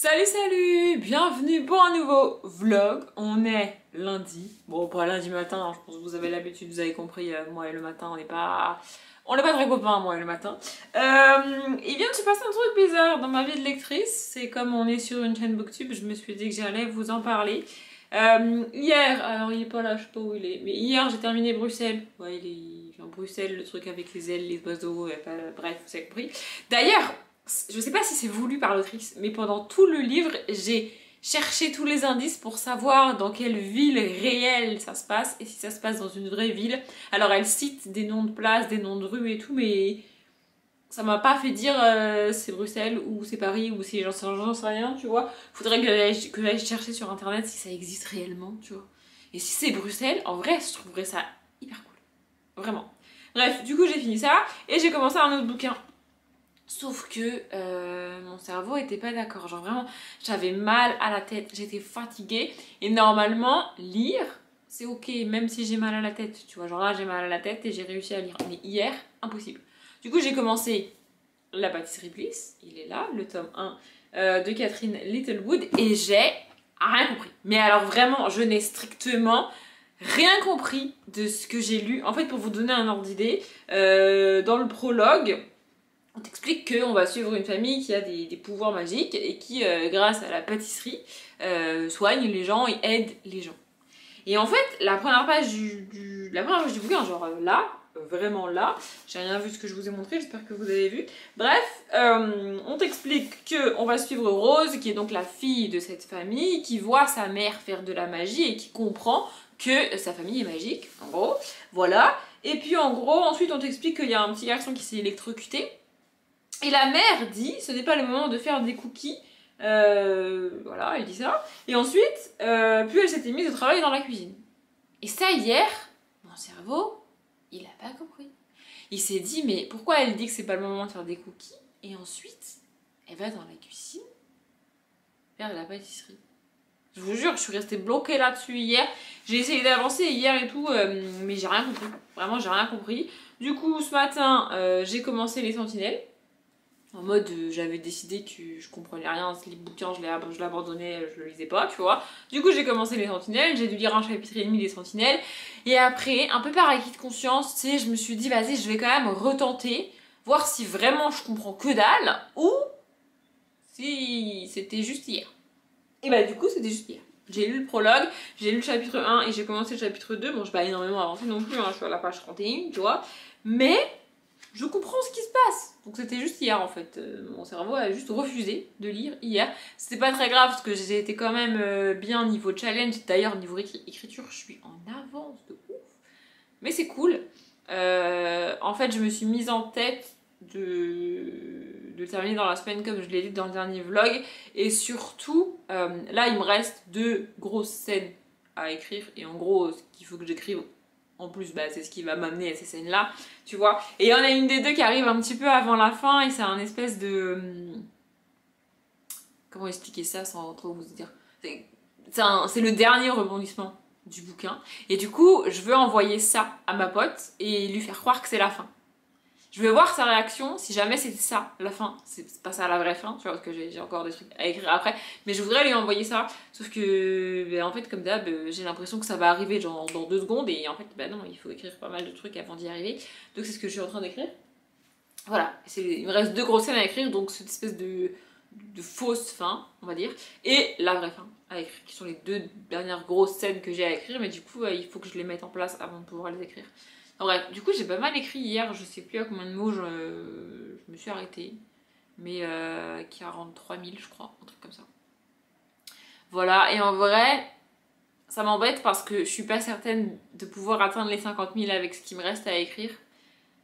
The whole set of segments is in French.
Salut salut, bienvenue pour un nouveau vlog. On est lundi, bon pas lundi matin, hein, je pense que vous avez l'habitude, vous avez compris, moi et le matin on n'est pas très copains moi et le matin. Il vient de se passer un truc bizarre dans ma vie de lectrice, c'est comme on est sur une chaîne Booktube, je me suis dit que j'allais vous en parler. Hier, alors il est pas là, je sais pas où il est, mais hier j'ai terminé Bruxelles. Ouais, il est en Bruxelles, le truc avec les ailes, les oiseaux, bref, vous avez compris. D'ailleurs, je sais pas si c'est voulu par l'autrice, mais pendant tout le livre, j'ai cherché tous les indices pour savoir dans quelle ville réelle ça se passe et si ça se passe dans une vraie ville. Alors elle cite des noms de places, des noms de rues et tout, mais ça m'a pas fait dire c'est Bruxelles ou c'est Paris ou c'est j'en sais rien, tu vois. Faudrait que j'aille chercher sur internet si ça existe réellement, tu vois. Et si c'est Bruxelles, en vrai, je trouverais ça hyper cool. Vraiment. Bref, du coup j'ai fini ça et j'ai commencé un autre bouquin. Sauf que mon cerveau était pas d'accord, genre vraiment j'avais mal à la tête, j'étais fatiguée et normalement lire c'est ok même si j'ai mal à la tête, tu vois, genre là j'ai mal à la tête et j'ai réussi à lire, mais hier impossible. Du coup j'ai commencé La pâtisserie Bliss, il est là, le tome 1 de Catherine Littlewood et j'ai rien compris. Mais alors vraiment je n'ai strictement rien compris de ce que j'ai lu. En fait pour vous donner un ordre d'idée, dans le prologue on t'explique qu'on va suivre une famille qui a des pouvoirs magiques et qui, grâce à la pâtisserie, soigne les gens et aide les gens. Et en fait, la première page du bouquin, genre là, vraiment là, j'ai rien vu de ce que je vous ai montré, j'espère que vous avez vu. Bref, on t'explique qu'on va suivre Rose, qui est donc la fille de cette famille, qui voit sa mère faire de la magie et qui comprend que sa famille est magique, en gros. Voilà. Et puis en gros, ensuite on t'explique qu'il y a un petit garçon qui s'est électrocuté. Et la mère dit, ce n'est pas le moment de faire des cookies. Voilà, elle dit ça. Et ensuite, puis elle s'était mise au travail dans la cuisine. Et ça, hier, mon cerveau, il a pas compris. Il s'est dit, mais pourquoi elle dit que c'est pas le moment de faire des cookies? Et ensuite, elle va dans la cuisine faire de la pâtisserie. Je vous jure, je suis restée bloquée là-dessus hier. J'ai essayé d'avancer hier et tout, mais j'ai rien compris. Vraiment, j'ai rien compris. Du coup, ce matin, j'ai commencé les Sentinelles. En mode, j'avais décidé que je comprenais rien, les bouquins, je l'abandonnais, je le lisais pas, tu vois. Du coup, j'ai commencé les Sentinelles, j'ai dû lire un chapitre et demi des Sentinelles. Et après, un peu par acquis de conscience, tu sais, je me suis dit, vas-y, je vais quand même retenter, voir si vraiment je comprends que dalle, ou si c'était juste hier. Et bah, du coup, c'était juste hier. J'ai lu le prologue, j'ai lu le chapitre 1 et j'ai commencé le chapitre 2. Bon, je vais pas énormément avancer non plus, hein, je suis à la page 31, tu vois. Mais je comprends ce qui se passe. Donc c'était juste hier en fait. Mon cerveau a juste refusé de lire hier. C'était pas très grave parce que j'ai été quand même bien niveau challenge. D'ailleurs, niveau écriture, je suis en avance de ouf. Mais c'est cool. En fait, je me suis mise en tête de terminer dans la semaine comme je l'ai dit dans le dernier vlog. Et surtout, là, il me reste 2 grosses scènes à écrire. Et en gros, ce qu'il faut que j'écrive en plus, bah, c'est ce qui va m'amener à ces scènes-là, tu vois. Et il y en a une des deux qui arrive un petit peu avant la fin et c'est un espèce de... Comment expliquer ça sans trop vous dire? C'est le dernier rebondissement du bouquin. Et du coup, je veux envoyer ça à ma pote et lui faire croire que c'est la fin. Je veux voir sa réaction si jamais c'était ça, la fin. C'est pas ça la vraie fin, tu vois, parce que j'ai encore des trucs à écrire après. Mais je voudrais lui envoyer ça. Sauf que, ben, en fait, comme d'hab, j'ai l'impression que ça va arriver genre, dans 2 secondes. Et en fait, ben non, il faut écrire pas mal de trucs avant d'y arriver. Donc c'est ce que je suis en train d'écrire. Voilà, il me reste 2 grosses scènes à écrire. Donc cette espèce de fausse fin, on va dire. Et la vraie fin à écrire, qui sont les 2 dernières grosses scènes que j'ai à écrire. Mais du coup, il faut que je les mette en place avant de pouvoir les écrire. Bref, du coup j'ai pas mal écrit hier, je sais plus à combien de mots je me suis arrêtée, mais 43 000 je crois, un truc comme ça. Voilà, et en vrai, ça m'embête parce que je suis pas certaine de pouvoir atteindre les 50 000 avec ce qui me reste à écrire.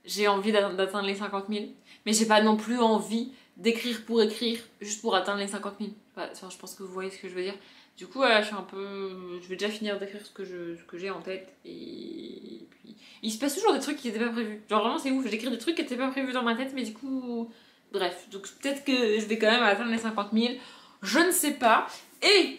J'ai envie d'atteindre les 50 000, mais j'ai pas non plus envie d'écrire pour écrire, juste pour atteindre les 50 000. Enfin, je pense que vous voyez ce que je veux dire. Du coup, je suis un peu... Je vais déjà finir d'écrire ce que j'ai en tête. Et puis... Il se passe toujours des trucs qui n'étaient pas prévus. Genre vraiment, c'est ouf. J'écris des trucs qui n'étaient pas prévus dans ma tête, mais du coup... Bref. Donc peut-être que je vais quand même atteindre les 50 000. Je ne sais pas. Et...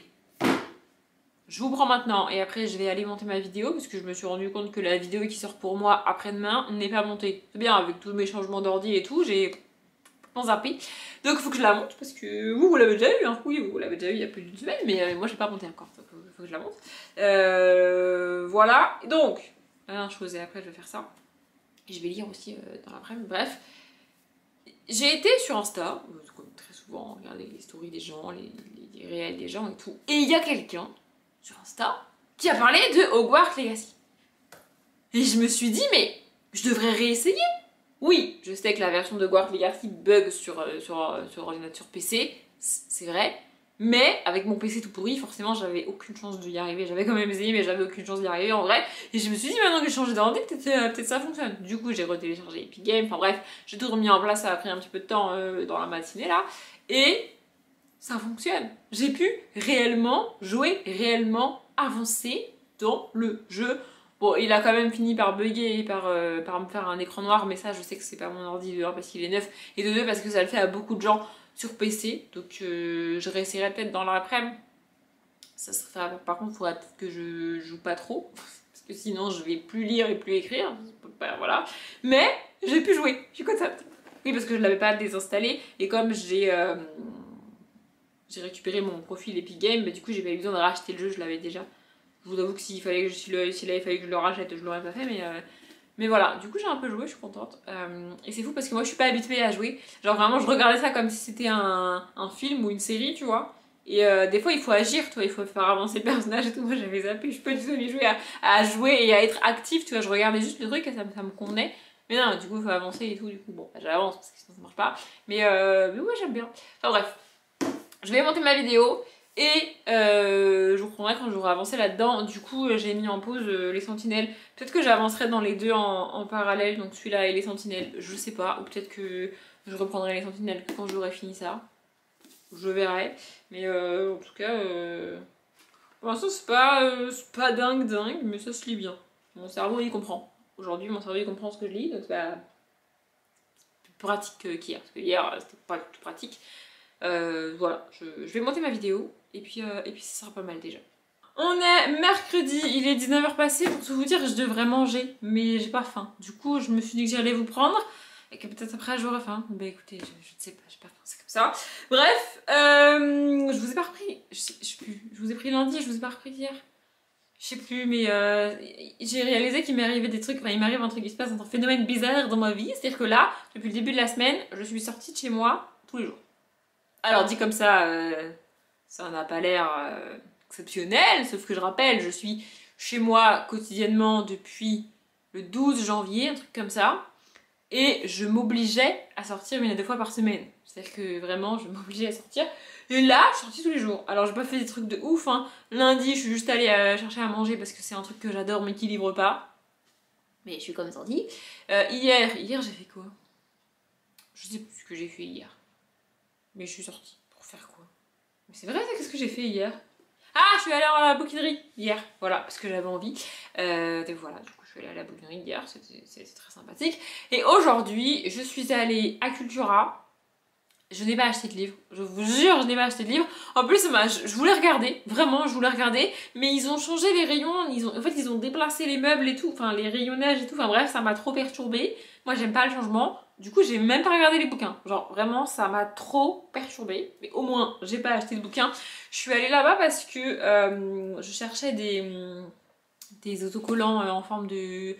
Je vous prends maintenant. Et après, je vais aller monter ma vidéo. Parce que je me suis rendu compte que la vidéo qui sort pour moi après-demain n'est pas montée. C'est bien, avec tous mes changements d'ordi et tout, j'ai zappé. Donc il faut que je la monte parce que vous l'avez déjà eu, hein. Oui, vous l'avez déjà eu il y a plus d'une semaine, mais moi j'ai pas monté encore, donc il faut que je la monte. Voilà, donc, dernière chose et après je vais faire ça. Et je vais lire aussi dans l'après-midi, bref. J'ai été sur Insta, comme très souvent, regarder les stories des gens, les réels des gens et tout. Et il y a quelqu'un sur Insta qui a parlé de Hogwarts Legacy. Et je me suis dit, mais je devrais réessayer. Oui, je sais que la version de Hogwarts Legacy bug sur ordinateur PC, c'est vrai. Mais avec mon PC tout pourri, forcément, j'avais aucune chance d'y arriver. J'avais quand même essayé, mais j'avais aucune chance d'y arriver en vrai. Et je me suis dit, maintenant que j'ai changé d'ordi, peut-être ça fonctionne. Du coup, j'ai retéléchargé Epic Games. Enfin bref, j'ai tout remis en place. Ça a pris un petit peu de temps dans la matinée là. Et ça fonctionne. J'ai pu réellement jouer, réellement avancer dans le jeu. Bon, il a quand même fini par bugger et par me faire un écran noir, mais ça, je sais que c'est pas mon ordi de 1 parce qu'il est neuf, et de 2 parce que ça le fait à beaucoup de gens sur PC. Donc, je réessayerai peut-être dans l'après-midi. Ça serait, par contre, il faudrait peut-être que je joue pas trop, parce que sinon, je vais plus lire et plus écrire. Voilà. Mais j'ai pu jouer, je suis contente. Oui, parce que je l'avais pas désinstallé, et comme j'ai récupéré mon profil Epic Games, bah, du coup, j'ai pas eu besoin de racheter le jeu, je l'avais déjà. Je vous avoue que s'il avait fallu que je le rachète, je l'aurais pas fait, mais voilà. Du coup, j'ai un peu joué, je suis contente. Et c'est fou parce que moi, je suis pas habituée à jouer. Genre, vraiment, je regardais ça comme si c'était un film ou une série, tu vois. Et des fois, il faut agir, tu vois, il faut faire avancer le personnage et tout. Moi, j'avais zappé, je peux pas du tout jouer à jouer et à être active, tu vois. Je regardais juste le truc et ça me convenait. Mais non, du coup, il faut avancer et tout. Du coup, bon, bah, j'avance parce que sinon ça marche pas. Mais ouais, j'aime bien. Enfin, bref. Je vais monter ma vidéo. Et je vous reprendrai quand j'aurai avancé là-dedans. Du coup, j'ai mis en pause les sentinelles. Peut-être que j'avancerai dans les deux en parallèle, donc celui-là et les sentinelles, je sais pas. Ou peut-être que je reprendrai les sentinelles quand j'aurai fini ça. Je verrai. Mais en tout cas, pour l'instant, c'est pas dingue, mais ça se lit bien. Mon cerveau, il comprend. Aujourd'hui, mon cerveau, il comprend ce que je lis, donc c'est plus pratique qu'hier. Parce que hier, c'était pas tout pratique. Voilà, je vais monter ma vidéo et puis ça sera pas mal déjà. On est mercredi, il est 19h passé, pour tout vous dire, je devrais manger, mais j'ai pas faim. Du coup, je me suis dit que j'allais vous prendre et que peut-être après j'aurai faim. Bah écoutez, je ne sais pas, j'ai pas faim, c'est comme ça. Bref, je vous ai pas repris, je sais plus, je vous ai pris lundi, je vous ai pas repris hier. Je sais plus, mais j'ai réalisé qu'il m'est arrivé des trucs, enfin il m'arrive un truc, il se passe un phénomène bizarre dans ma vie. C'est-à-dire que là, depuis le début de la semaine, je suis sortie de chez moi tous les jours. Alors dit comme ça n'a pas l'air exceptionnel, sauf que je rappelle, je suis chez moi quotidiennement depuis le 12 janvier, un truc comme ça, et je m'obligeais à sortir 1 à 2 fois par semaine. C'est-à-dire que vraiment, je m'obligeais à sortir. Et là, je suis sortie tous les jours. Alors j'ai pas fait des trucs de ouf, hein. Lundi, je suis juste allée chercher à manger parce que c'est un truc que j'adore mais qui livre pas. Mais je suis quand même sortie. Hier j'ai fait quoi? Je sais plus ce que j'ai fait hier. Mais je suis sortie. Pour faire quoi? Mais c'est vrai, ça, qu'est-ce que j'ai fait hier? Ah, je suis allée à la bouquinerie hier. Voilà, parce que j'avais envie. Donc voilà, du coup, je suis allée à la bouquinerie hier. C'était très sympathique. Et aujourd'hui, je suis allée à Cultura. Je n'ai pas acheté de livre. Je vous jure, je n'ai pas acheté de livre. En plus, je voulais regarder. Vraiment, je voulais regarder. Mais ils ont changé les rayons. En fait, ils ont déplacé les meubles et tout. Enfin, les rayonnages et tout. Enfin bref, ça m'a trop perturbée. Moi, j'aime pas le changement. Du coup, j'ai même pas regardé les bouquins. Genre, vraiment, ça m'a trop perturbée. Mais au moins, j'ai pas acheté de bouquins. Je suis allée là-bas parce que je cherchais des autocollants en forme de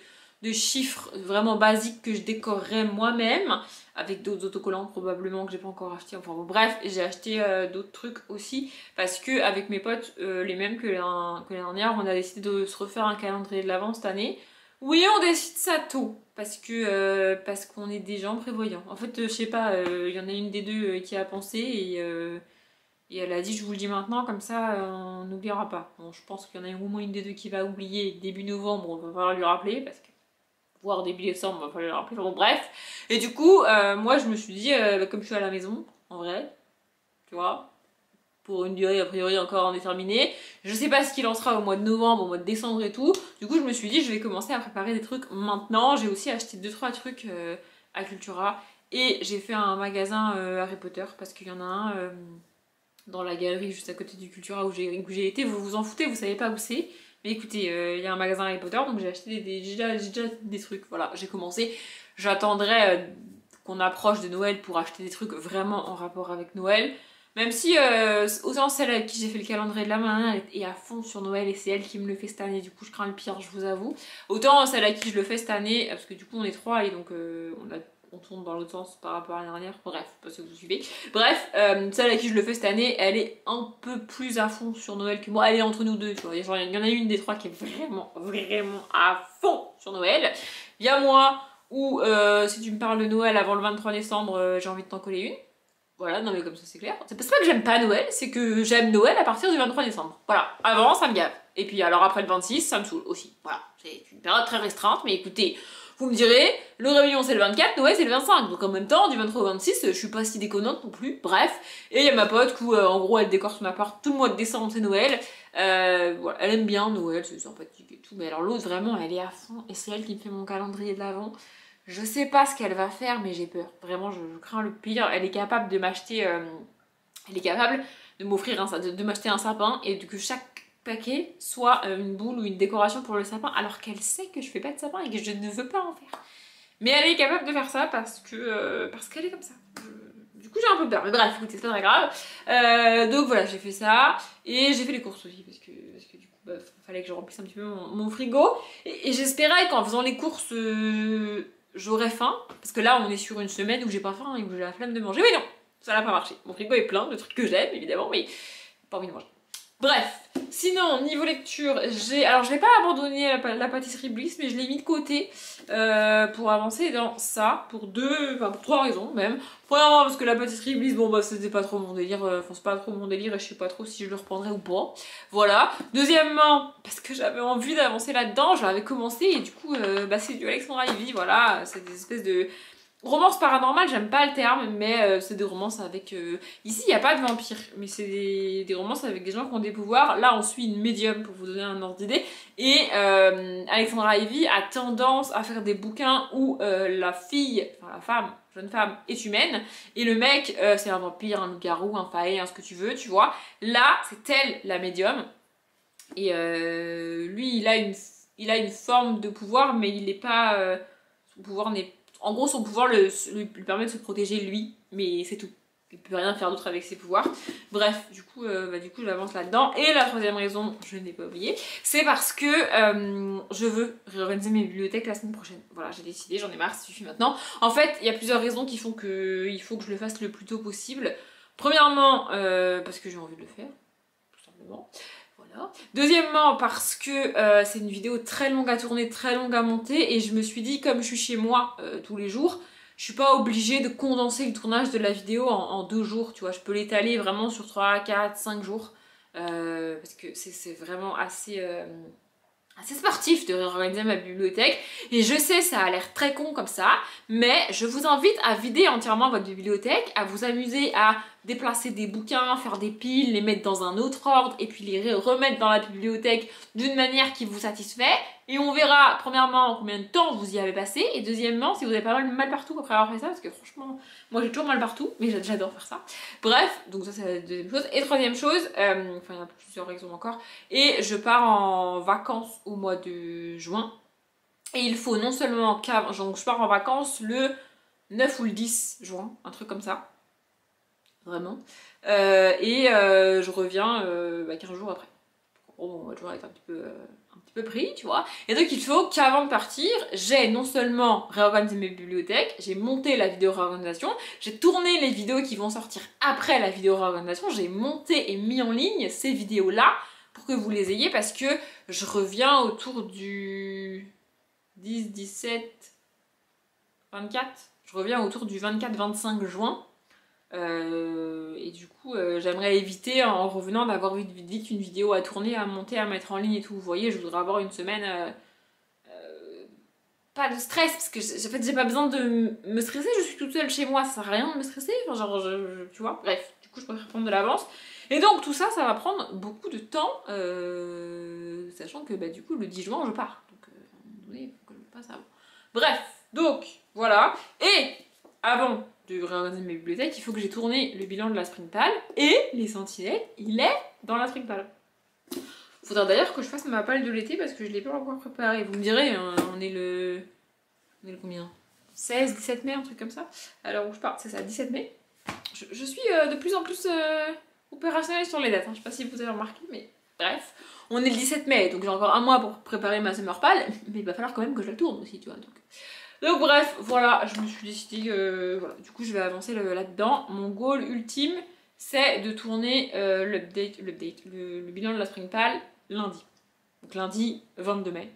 chiffres vraiment basiques que je décorerais moi-même. Avec d'autres autocollants probablement que j'ai pas encore acheté. Enfin bon, bref, j'ai acheté d'autres trucs aussi. Parce que avec mes potes, les mêmes que l'année dernière, on a décidé de se refaire un calendrier de l'Avent cette année. Oui, on décide ça tôt, parce qu'on est des gens prévoyants. En fait, je sais pas, il y en a une des deux qui a pensé et elle a dit je vous le dis maintenant, comme ça on n'oubliera pas. Bon, je pense qu'il y en a au moins une des deux qui va oublier début novembre, on va falloir lui rappeler, parce que voire début décembre, on va falloir lui rappeler, bon bref. Et du coup, moi je me suis dit, comme je suis à la maison, en vrai, tu vois, pour une durée a priori encore indéterminée. Je sais pas ce qu'il en sera au mois de novembre, au mois de décembre et tout. Du coup, je me suis dit, je vais commencer à préparer des trucs maintenant. J'ai aussi acheté 2-3 trucs à Cultura. Et j'ai fait un magasin Harry Potter, parce qu'il y en a un dans la galerie juste à côté du Cultura où j'ai été. Vous vous en foutez, vous savez pas où c'est. Mais écoutez, il y a un magasin Harry Potter, donc j'ai acheté j'ai déjà des trucs. Voilà, j'ai commencé. J'attendrai qu'on approche de Noël pour acheter des trucs vraiment en rapport avec Noël. Même si, autant celle avec qui j'ai fait le calendrier de la main, elle est à fond sur Noël et c'est elle qui me le fait cette année, du coup je crains le pire, je vous avoue. Autant celle à qui je le fais cette année, parce que du coup on est trois et donc on tourne dans l'autre sens par rapport à l'année dernière, bref, parce que vous suivez. Bref, celle à qui je le fais cette année, elle est un peu plus à fond sur Noël que moi, elle est entre nous deux, tu vois. Genre, il y en a une des trois qui est vraiment, vraiment à fond sur Noël. Il y a moi, où si tu me parles de Noël avant le 23 décembre, j'ai envie de t'en coller une. Voilà, non mais comme ça c'est clair. C'est pas que j'aime pas Noël, c'est que j'aime Noël à partir du 23 décembre. Voilà, avant ça me gave. Et puis alors après le 26, ça me saoule aussi. Voilà, c'est une période très restreinte, mais écoutez, vous me direz, le réveillon c'est le 24, Noël c'est le 25. Donc en même temps, du 23 au 26, je suis pas si déconnante non plus. Bref, et il y a ma pote où en gros elle décore son appart tout le mois de décembre, c'est Noël. Voilà, elle aime bien Noël, c'est sympathique et tout. Mais alors l'autre vraiment, elle est à fond et c'est elle qui me fait mon calendrier de l'Avent. Je sais pas ce qu'elle va faire, mais j'ai peur. Vraiment, je crains le pire. Elle est capable de m'acheter... elle est capable de m'offrir de m'acheter un sapin et que chaque paquet soit une boule ou une décoration pour le sapin, alors qu'elle sait que je fais pas de sapin et que je ne veux pas en faire. Mais elle est capable de faire ça parce qu'elle est comme ça. Du coup, j'ai un peu peur. Mais bref, écoutez, c'est pas très grave. Donc voilà, j'ai fait ça. Et j'ai fait les courses aussi parce que du coup, fallait que je remplisse un petit peu mon frigo. Et j'espérais qu'en faisant les courses... j'aurais faim, parce que là on est sur une semaine où j'ai pas faim et où j'ai la flemme de manger, mais non, ça n'a pas marché. Mon frigo est plein de trucs que j'aime évidemment, mais pas envie de manger. Bref, sinon niveau lecture, alors je vais pas abandonner la pâtisserie Bliss, mais je l'ai mis de côté pour avancer dans ça, pour trois raisons même. Premièrement parce que la pâtisserie Bliss, bon bah c'était pas trop mon délire, c'est pas trop mon délire et je sais pas trop si je le reprendrai ou pas. Voilà. Deuxièmement, parce que j'avais envie d'avancer là-dedans, je l'avais commencé et du coup c'est du Alexandra Ivy, voilà, c'est des espèces de... Romance paranormale, j'aime pas le terme, mais c'est des romances avec... Ici, il n'y a pas de vampires, mais c'est des romances avec des gens qui ont des pouvoirs. Là, on suit une médium, pour vous donner un ordre d'idée. Et Alexandra Ivy a tendance à faire des bouquins où la fille, enfin la femme, jeune femme, est humaine. Et le mec, c'est un vampire, un loup-garou, un faé, ce que tu veux, tu vois. Là, c'est elle, la médium. Et lui, il a une forme de pouvoir, mais il n'est pas... son pouvoir n'est... En gros, son pouvoir lui permet de se protéger lui, mais c'est tout. Il peut rien faire d'autre avec ses pouvoirs. Bref, du coup j'avance là-dedans. Et la troisième raison, je n'ai pas oublié, c'est parce que je veux réorganiser mes bibliothèques la semaine prochaine. Voilà, j'ai décidé, j'en ai marre, ça suffit maintenant. En fait, il y a plusieurs raisons qui font qu'il faut que je le fasse le plus tôt possible. Premièrement, parce que j'ai envie de le faire, tout simplement. Voilà. Deuxièmement, parce que c'est une vidéo très longue à tourner, très longue à monter, et je me suis dit, comme je suis chez moi tous les jours, je suis pas obligée de condenser le tournage de la vidéo en 2 jours, tu vois, je peux l'étaler vraiment sur 3, 4, 5 jours, parce que c'est vraiment assez sportif de réorganiser ma bibliothèque, et je sais ça a l'air très con comme ça, mais je vous invite à vider entièrement votre bibliothèque, à vous amuser à déplacer des bouquins, faire des piles, les mettre dans un autre ordre et puis les remettre dans la bibliothèque d'une manière qui vous satisfait, et on verra premièrement combien de temps vous y avez passé, et deuxièmement si vous avez pas mal partout après avoir fait ça, parce que franchement moi j'ai toujours mal partout, mais j'adore faire ça. Bref, donc ça c'est la deuxième chose. Et troisième chose, enfin il y a plusieurs raisons encore, et je pars en vacances au mois de juin, et il faut non seulement donc je pars en vacances le 9 ou le 10 juin, un truc comme ça, vraiment, et je reviens 15 jours après. Bon, on va toujours être un petit peu pris, tu vois. Et donc il faut qu'avant de partir, j'ai non seulement réorganisé mes bibliothèques, j'ai monté la vidéo réorganisation, j'ai tourné les vidéos qui vont sortir après la vidéo réorganisation, j'ai monté et mis en ligne ces vidéos-là pour que vous les ayez, parce que je reviens autour du 10, 17, 24, je reviens autour du 24-25 juin. Et du coup j'aimerais éviter en revenant d'avoir vite une vidéo à tourner, à monter, à mettre en ligne et tout. Vous voyez, je voudrais avoir une semaine pas de stress, parce que en fait j'ai pas besoin de me stresser, je suis toute seule chez moi, ça sert à rien de me stresser, enfin genre tu vois, bref, du coup je préfère prendre de l'avance. Et donc tout ça, ça va prendre beaucoup de temps, sachant que du coup le 10 juin je pars, donc à un moment donné il faut que je le fasse avant. Bref, donc voilà, et avant de réorganiser mes bibliothèques, il faut que j'ai tourné le bilan de la Springpal, et les sentinelles, il est dans la Springpal. Faudra d'ailleurs que je fasse ma palle de l'été parce que je l'ai pas encore préparée. Vous me direz, on est le combien? 16, 17 mai, un truc comme ça. Alors où je pars, c'est ça, 17 mai. Je suis de plus en plus opérationnelle sur les dates, hein. Je sais pas si vous avez remarqué, mais bref. On est le 17 mai, donc j'ai encore un mois pour préparer ma Summer Pal, mais il va falloir quand même que je la tourne aussi, tu vois. Donc bref, voilà, je me suis décidée, voilà, du coup je vais avancer là-dedans. Mon goal ultime, c'est de tourner le bilan de la Spring Pal lundi. Donc lundi 22 mai,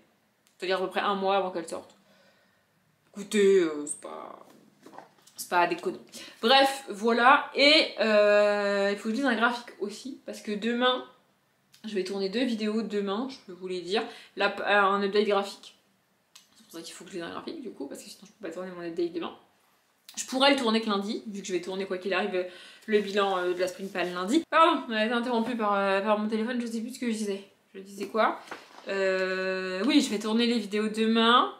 c'est-à-dire à peu près un mois avant qu'elle sorte. Écoutez, c'est pas à déconner. Bref, voilà, et il faut que je lise un graphique aussi, parce que demain, je vais tourner 2 vidéos demain, je peux vous les dire, là, un update graphique. C'est pour ça qu'il faut que je lise un graphique du coup, parce que sinon je peux pas tourner mon update demain. Je pourrais le tourner que lundi, vu que je vais tourner quoi qu'il arrive le bilan de la Spring Pal lundi. Pardon, on a été interrompu par mon téléphone, je sais plus ce que je disais. Je disais quoi? Oui, je vais tourner les vidéos demain.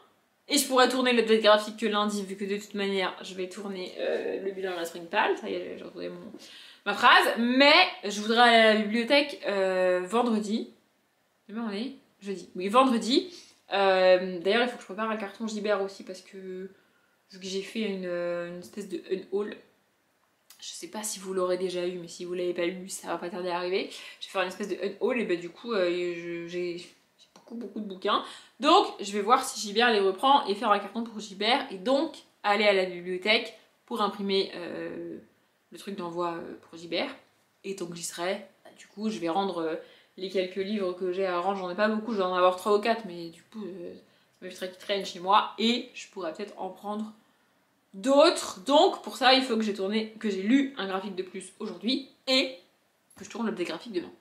Et je pourrais tourner l'update graphique que lundi, vu que de toute manière, je vais tourner le bilan de la Spring Pal. Ça y est, j'ai retrouvé ma phrase. Mais je voudrais aller à la bibliothèque vendredi. Demain on est jeudi. Oui, vendredi. D'ailleurs, il faut que je prépare un carton Gibert aussi, parce que vu que j'ai fait une espèce de unhaul. Je sais pas si vous l'aurez déjà eu, mais si vous l'avez pas eu, ça va pas tarder à arriver. Je vais faire une espèce de unhaul et bah du coup, j'ai beaucoup de bouquins. Donc, je vais voir si Gibert les reprend et faire un carton pour Gibert. Et donc, aller à la bibliothèque pour imprimer le truc d'envoi pour Gibert. Et donc, j'y serai. Bah, du coup, je vais rendre les quelques livres que j'ai à rendre. J'en ai pas beaucoup, je vais en avoir 3 ou 4, mais du coup, ça m'éviterait qu'ils traînent chez moi. Et je pourrais peut-être en prendre d'autres. Donc, pour ça, il faut que j'ai lu un graphique de plus aujourd'hui et que je tourne l'update graphique demain.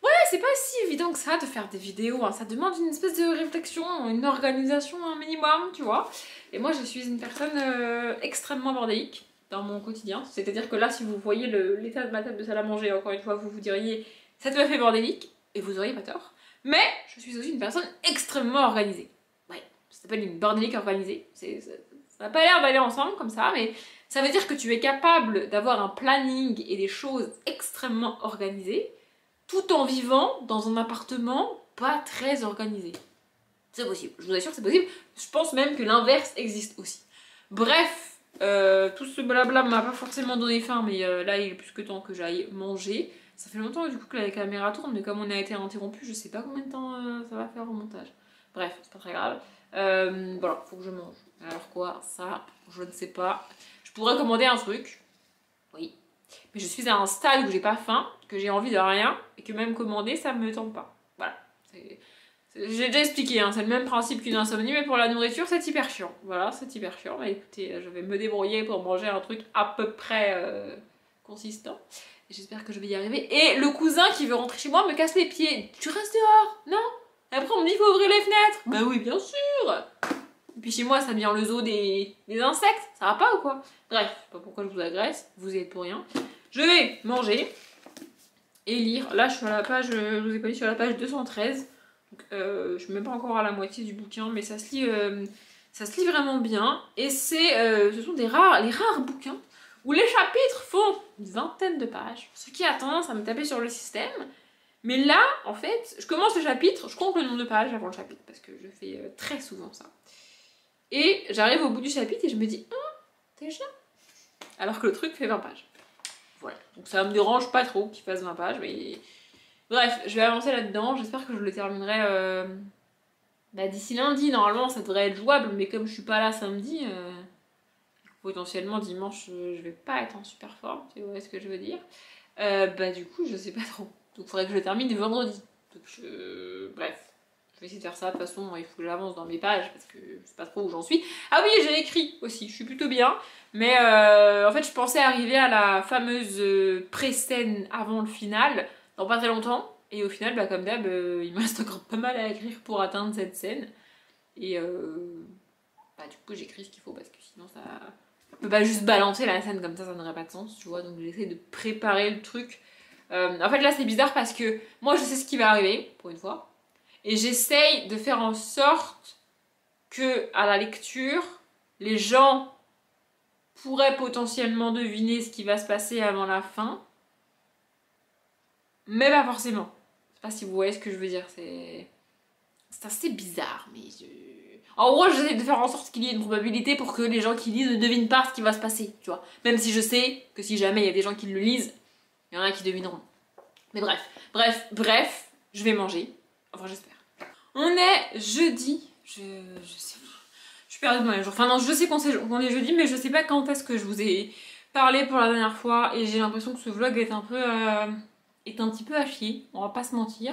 Ouais, c'est pas si évident que ça de faire des vidéos, hein. Ça demande une espèce de réflexion, une organisation un minimum, tu vois. Et moi je suis une personne extrêmement bordélique dans mon quotidien. C'est-à-dire que là, si vous voyez l'état de ma table de salle à manger, encore une fois, vous vous diriez « ça te fait bordélique » et vous auriez pas tort. Mais je suis aussi une personne extrêmement organisée. Ouais, ça s'appelle une bordélique organisée. Ça n'a pas l'air d'aller ensemble comme ça, mais ça veut dire que tu es capable d'avoir un planning et des choses extrêmement organisées, tout en vivant dans un appartement pas très organisé. C'est possible, je vous assure que c'est possible. Je pense même que l'inverse existe aussi. Bref, tout ce blabla m'a pas forcément donné faim, mais là il est plus que temps que j'aille manger. Ça fait longtemps du coup que la caméra tourne, mais comme on a été interrompu, je sais pas combien de temps ça va faire au montage. Bref, c'est pas très grave. Voilà, faut que je mange. Alors quoi, ça, je ne sais pas. Je pourrais commander un truc. Oui. Mais je suis à un stade où j'ai pas faim, que j'ai envie de rien, et que même commander, ça me tente pas. Voilà. J'ai déjà expliqué, hein, c'est le même principe qu'une insomnie, mais pour la nourriture, c'est hyper chiant. Voilà, c'est hyper chiant. Mais écoutez, je vais me débrouiller pour manger un truc à peu près consistant. Et j'espère que je vais y arriver. Et le cousin qui veut rentrer chez moi me casse les pieds. Tu restes dehors? Non? Et après, on me dit, il faut ouvrir les fenêtres. Bah oui, bien sûr. Et puis chez moi, ça devient le zoo des insectes. Ça va pas ou quoi? Bref, je sais pas pourquoi je vous agresse. Vous y êtes pour rien. Je vais manger et lire. Là, je suis à la page, je vous ai pas dit, sur la page 213. Donc, je suis même pas encore à la moitié du bouquin, mais ça se lit vraiment bien. Et ce sont les rares bouquins où les chapitres font une vingtaine de pages. Ce qui a tendance à me taper sur le système. Mais là, en fait, je commence le chapitre, je compte le nombre de pages avant le chapitre, parce que je fais très souvent ça. Et j'arrive au bout du chapitre et je me dis, déjà? Alors que le truc fait 20 pages. Voilà, donc ça me dérange pas trop qu'il fasse 20 pages, mais... Bref, je vais avancer là-dedans, j'espère que je le terminerai d'ici lundi. Normalement, ça devrait être jouable, mais comme je suis pas là samedi, potentiellement dimanche, je vais pas être en super forme, tu vois ce que je veux dire. Du coup, je sais pas trop. Donc il faudrait que je le termine vendredi. Donc bref, je vais essayer de faire ça. De toute façon, il faut que j'avance dans mes pages parce que je sais pas trop où j'en suis. Ah oui, j'ai écrit aussi, je suis plutôt bien. Mais en fait, je pensais arriver à la fameuse pré-scène avant le final dans pas très longtemps. Et au final, comme d'hab, il me reste encore pas mal à écrire pour atteindre cette scène. Et du coup, j'écris ce qu'il faut parce que sinon ça... Je peux pas juste balancer la scène comme ça n'aurait pas de sens, tu vois. Donc j'essaie de préparer le truc. En fait, là, c'est bizarre parce que moi, je sais ce qui va arriver, pour une fois. Et j'essaye de faire en sorte que, à la lecture, les gens pourraient potentiellement deviner ce qui va se passer avant la fin. Mais pas forcément. Je sais pas si vous voyez ce que je veux dire. C'est assez bizarre, mais En gros, j'essaie de faire en sorte qu'il y ait une probabilité pour que les gens qui lisent ne devinent pas ce qui va se passer, tu vois. Même si je sais que si jamais il y a des gens qui le lisent, il y en a qui devineront. Mais bref, je vais manger. Enfin, j'espère. On est jeudi. Je sais. Je suis perdue dans les jours. Enfin, non, je sais qu'on est jeudi, mais je sais pas quand est-ce que je vous ai parlé pour la dernière fois. Et j'ai l'impression que ce vlog est un petit peu à chier. On va pas se mentir.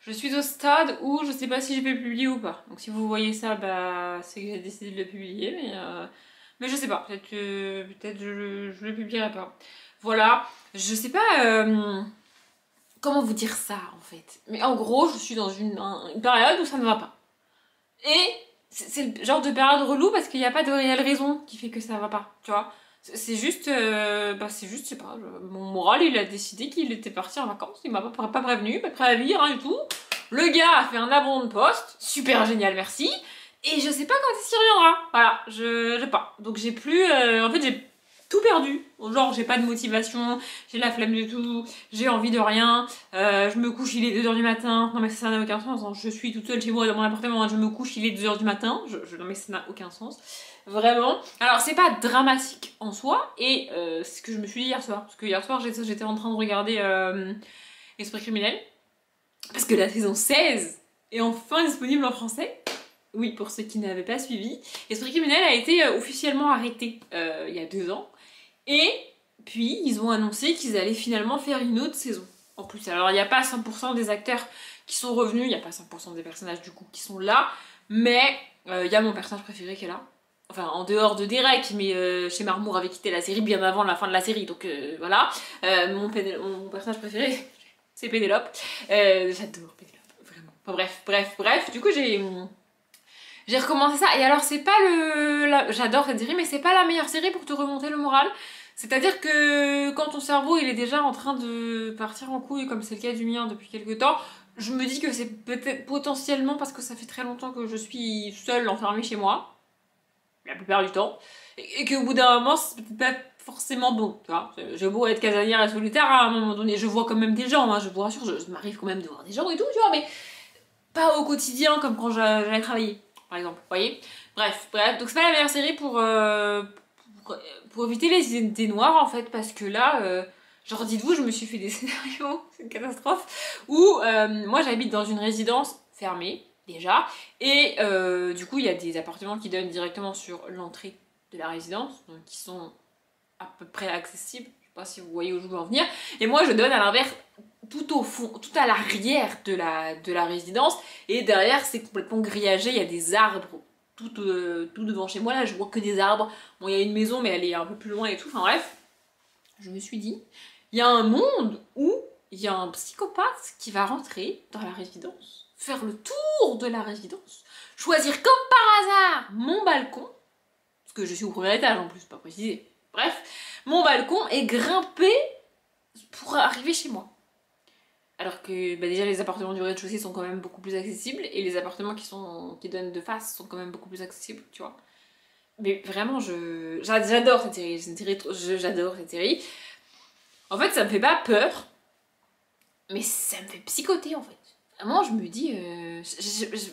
Je suis au stade où je sais pas si je vais le publier ou pas. Donc si vous voyez ça, bah c'est que j'ai décidé de le publier, mais je sais pas. Peut-être je le publierai pas. Voilà. Je sais pas comment vous dire ça en fait. Mais en gros, je suis dans une période où ça ne va pas. Et c'est le genre de période relou parce qu'il n'y a pas de réelle raison qui fait que ça va pas, tu vois. C'est juste, je sais pas, mon moral il a décidé qu'il était parti en vacances, il m'a pas prévenu, pas préavis, rien du tout. Le gars a fait un abandon de poste, super génial, merci. Et je sais pas quand il s'y reviendra, voilà, je sais pas. Donc j'ai plus, en fait j'ai tout perdu. Genre j'ai pas de motivation, j'ai la flemme du tout, j'ai envie de rien, je me couche il est 2h du matin, non mais ça n'a aucun sens, hein. Je suis toute seule chez moi dans mon appartement, je me couche il est 2h du matin, non mais ça n'a aucun sens. Vraiment. Alors c'est pas dramatique en soi, et c'est ce que je me suis dit hier soir. Parce que hier soir j'étais en train de regarder Esprit criminel. Parce que la saison 16 est enfin disponible en français. Oui, pour ceux qui n'avaient pas suivi. Esprit criminel a été officiellement arrêté il y a 2 ans. Et puis ils ont annoncé qu'ils allaient finalement faire une autre saison. En plus, alors il n'y a pas 100% des acteurs qui sont revenus, il n'y a pas 100% des personnages du coup qui sont là. Mais il y a mon personnage préféré qui est là. Enfin, en dehors de Derek, mais chez Marmour avait quitté la série bien avant la fin de la série, donc voilà. Mon personnage préféré, c'est Pénélope. J'adore Pénélope, vraiment. Enfin, bref. Du coup, j'ai recommencé ça. Et alors, c'est pas j'adore cette série, mais c'est pas la meilleure série pour te remonter le moral. C'est-à-dire que quand ton cerveau, il est déjà en train de partir en couille, comme c'est le cas du mien depuis quelques temps, je me dis que c'est peut-être potentiellement parce que ça fait très longtemps que je suis seule enfermée chez moi. La plupart du temps, et qu'au bout d'un moment c'est peut-être pas forcément bon, tu vois. J'ai beau être casanière et solitaire, à un moment donné je vois quand même des gens, hein, je vous rassure, je m'arrive quand même de voir des gens et tout, tu vois, mais pas au quotidien comme quand j'allais travailler, par exemple, vous voyez. Bref, donc c'est pas la meilleure série pour éviter les idées noires en fait, parce que là, genre dites-vous, je me suis fait des scénarios, c'est une catastrophe, où moi j'habite dans une résidence fermée, déjà, et du coup il y a des appartements qui donnent directement sur l'entrée de la résidence, donc qui sont à peu près accessibles, je sais pas si vous voyez où je veux en venir, et moi je donne à l'inverse tout au fond, tout à l'arrière de la résidence, et derrière c'est complètement grillagé, il y a des arbres tout devant chez moi, là je vois que des arbres, bon il y a une maison mais elle est un peu plus loin et tout, enfin bref, je me suis dit, il y a un monde où il y a un psychopathe qui va rentrer dans la résidence, faire le tour de la résidence, choisir comme par hasard mon balcon, parce que je suis au premier étage en plus, pas précisé, bref, mon balcon et grimper pour arriver chez moi. Alors que déjà les appartements du rez-de-chaussée sont quand même beaucoup plus accessibles et les appartements qui donnent de face sont quand même beaucoup plus accessibles, tu vois. Mais vraiment, j'adore cette série, j'adore cette série. En fait, ça me fait pas peur, mais ça me fait psychoter en fait. Vraiment, je me dis,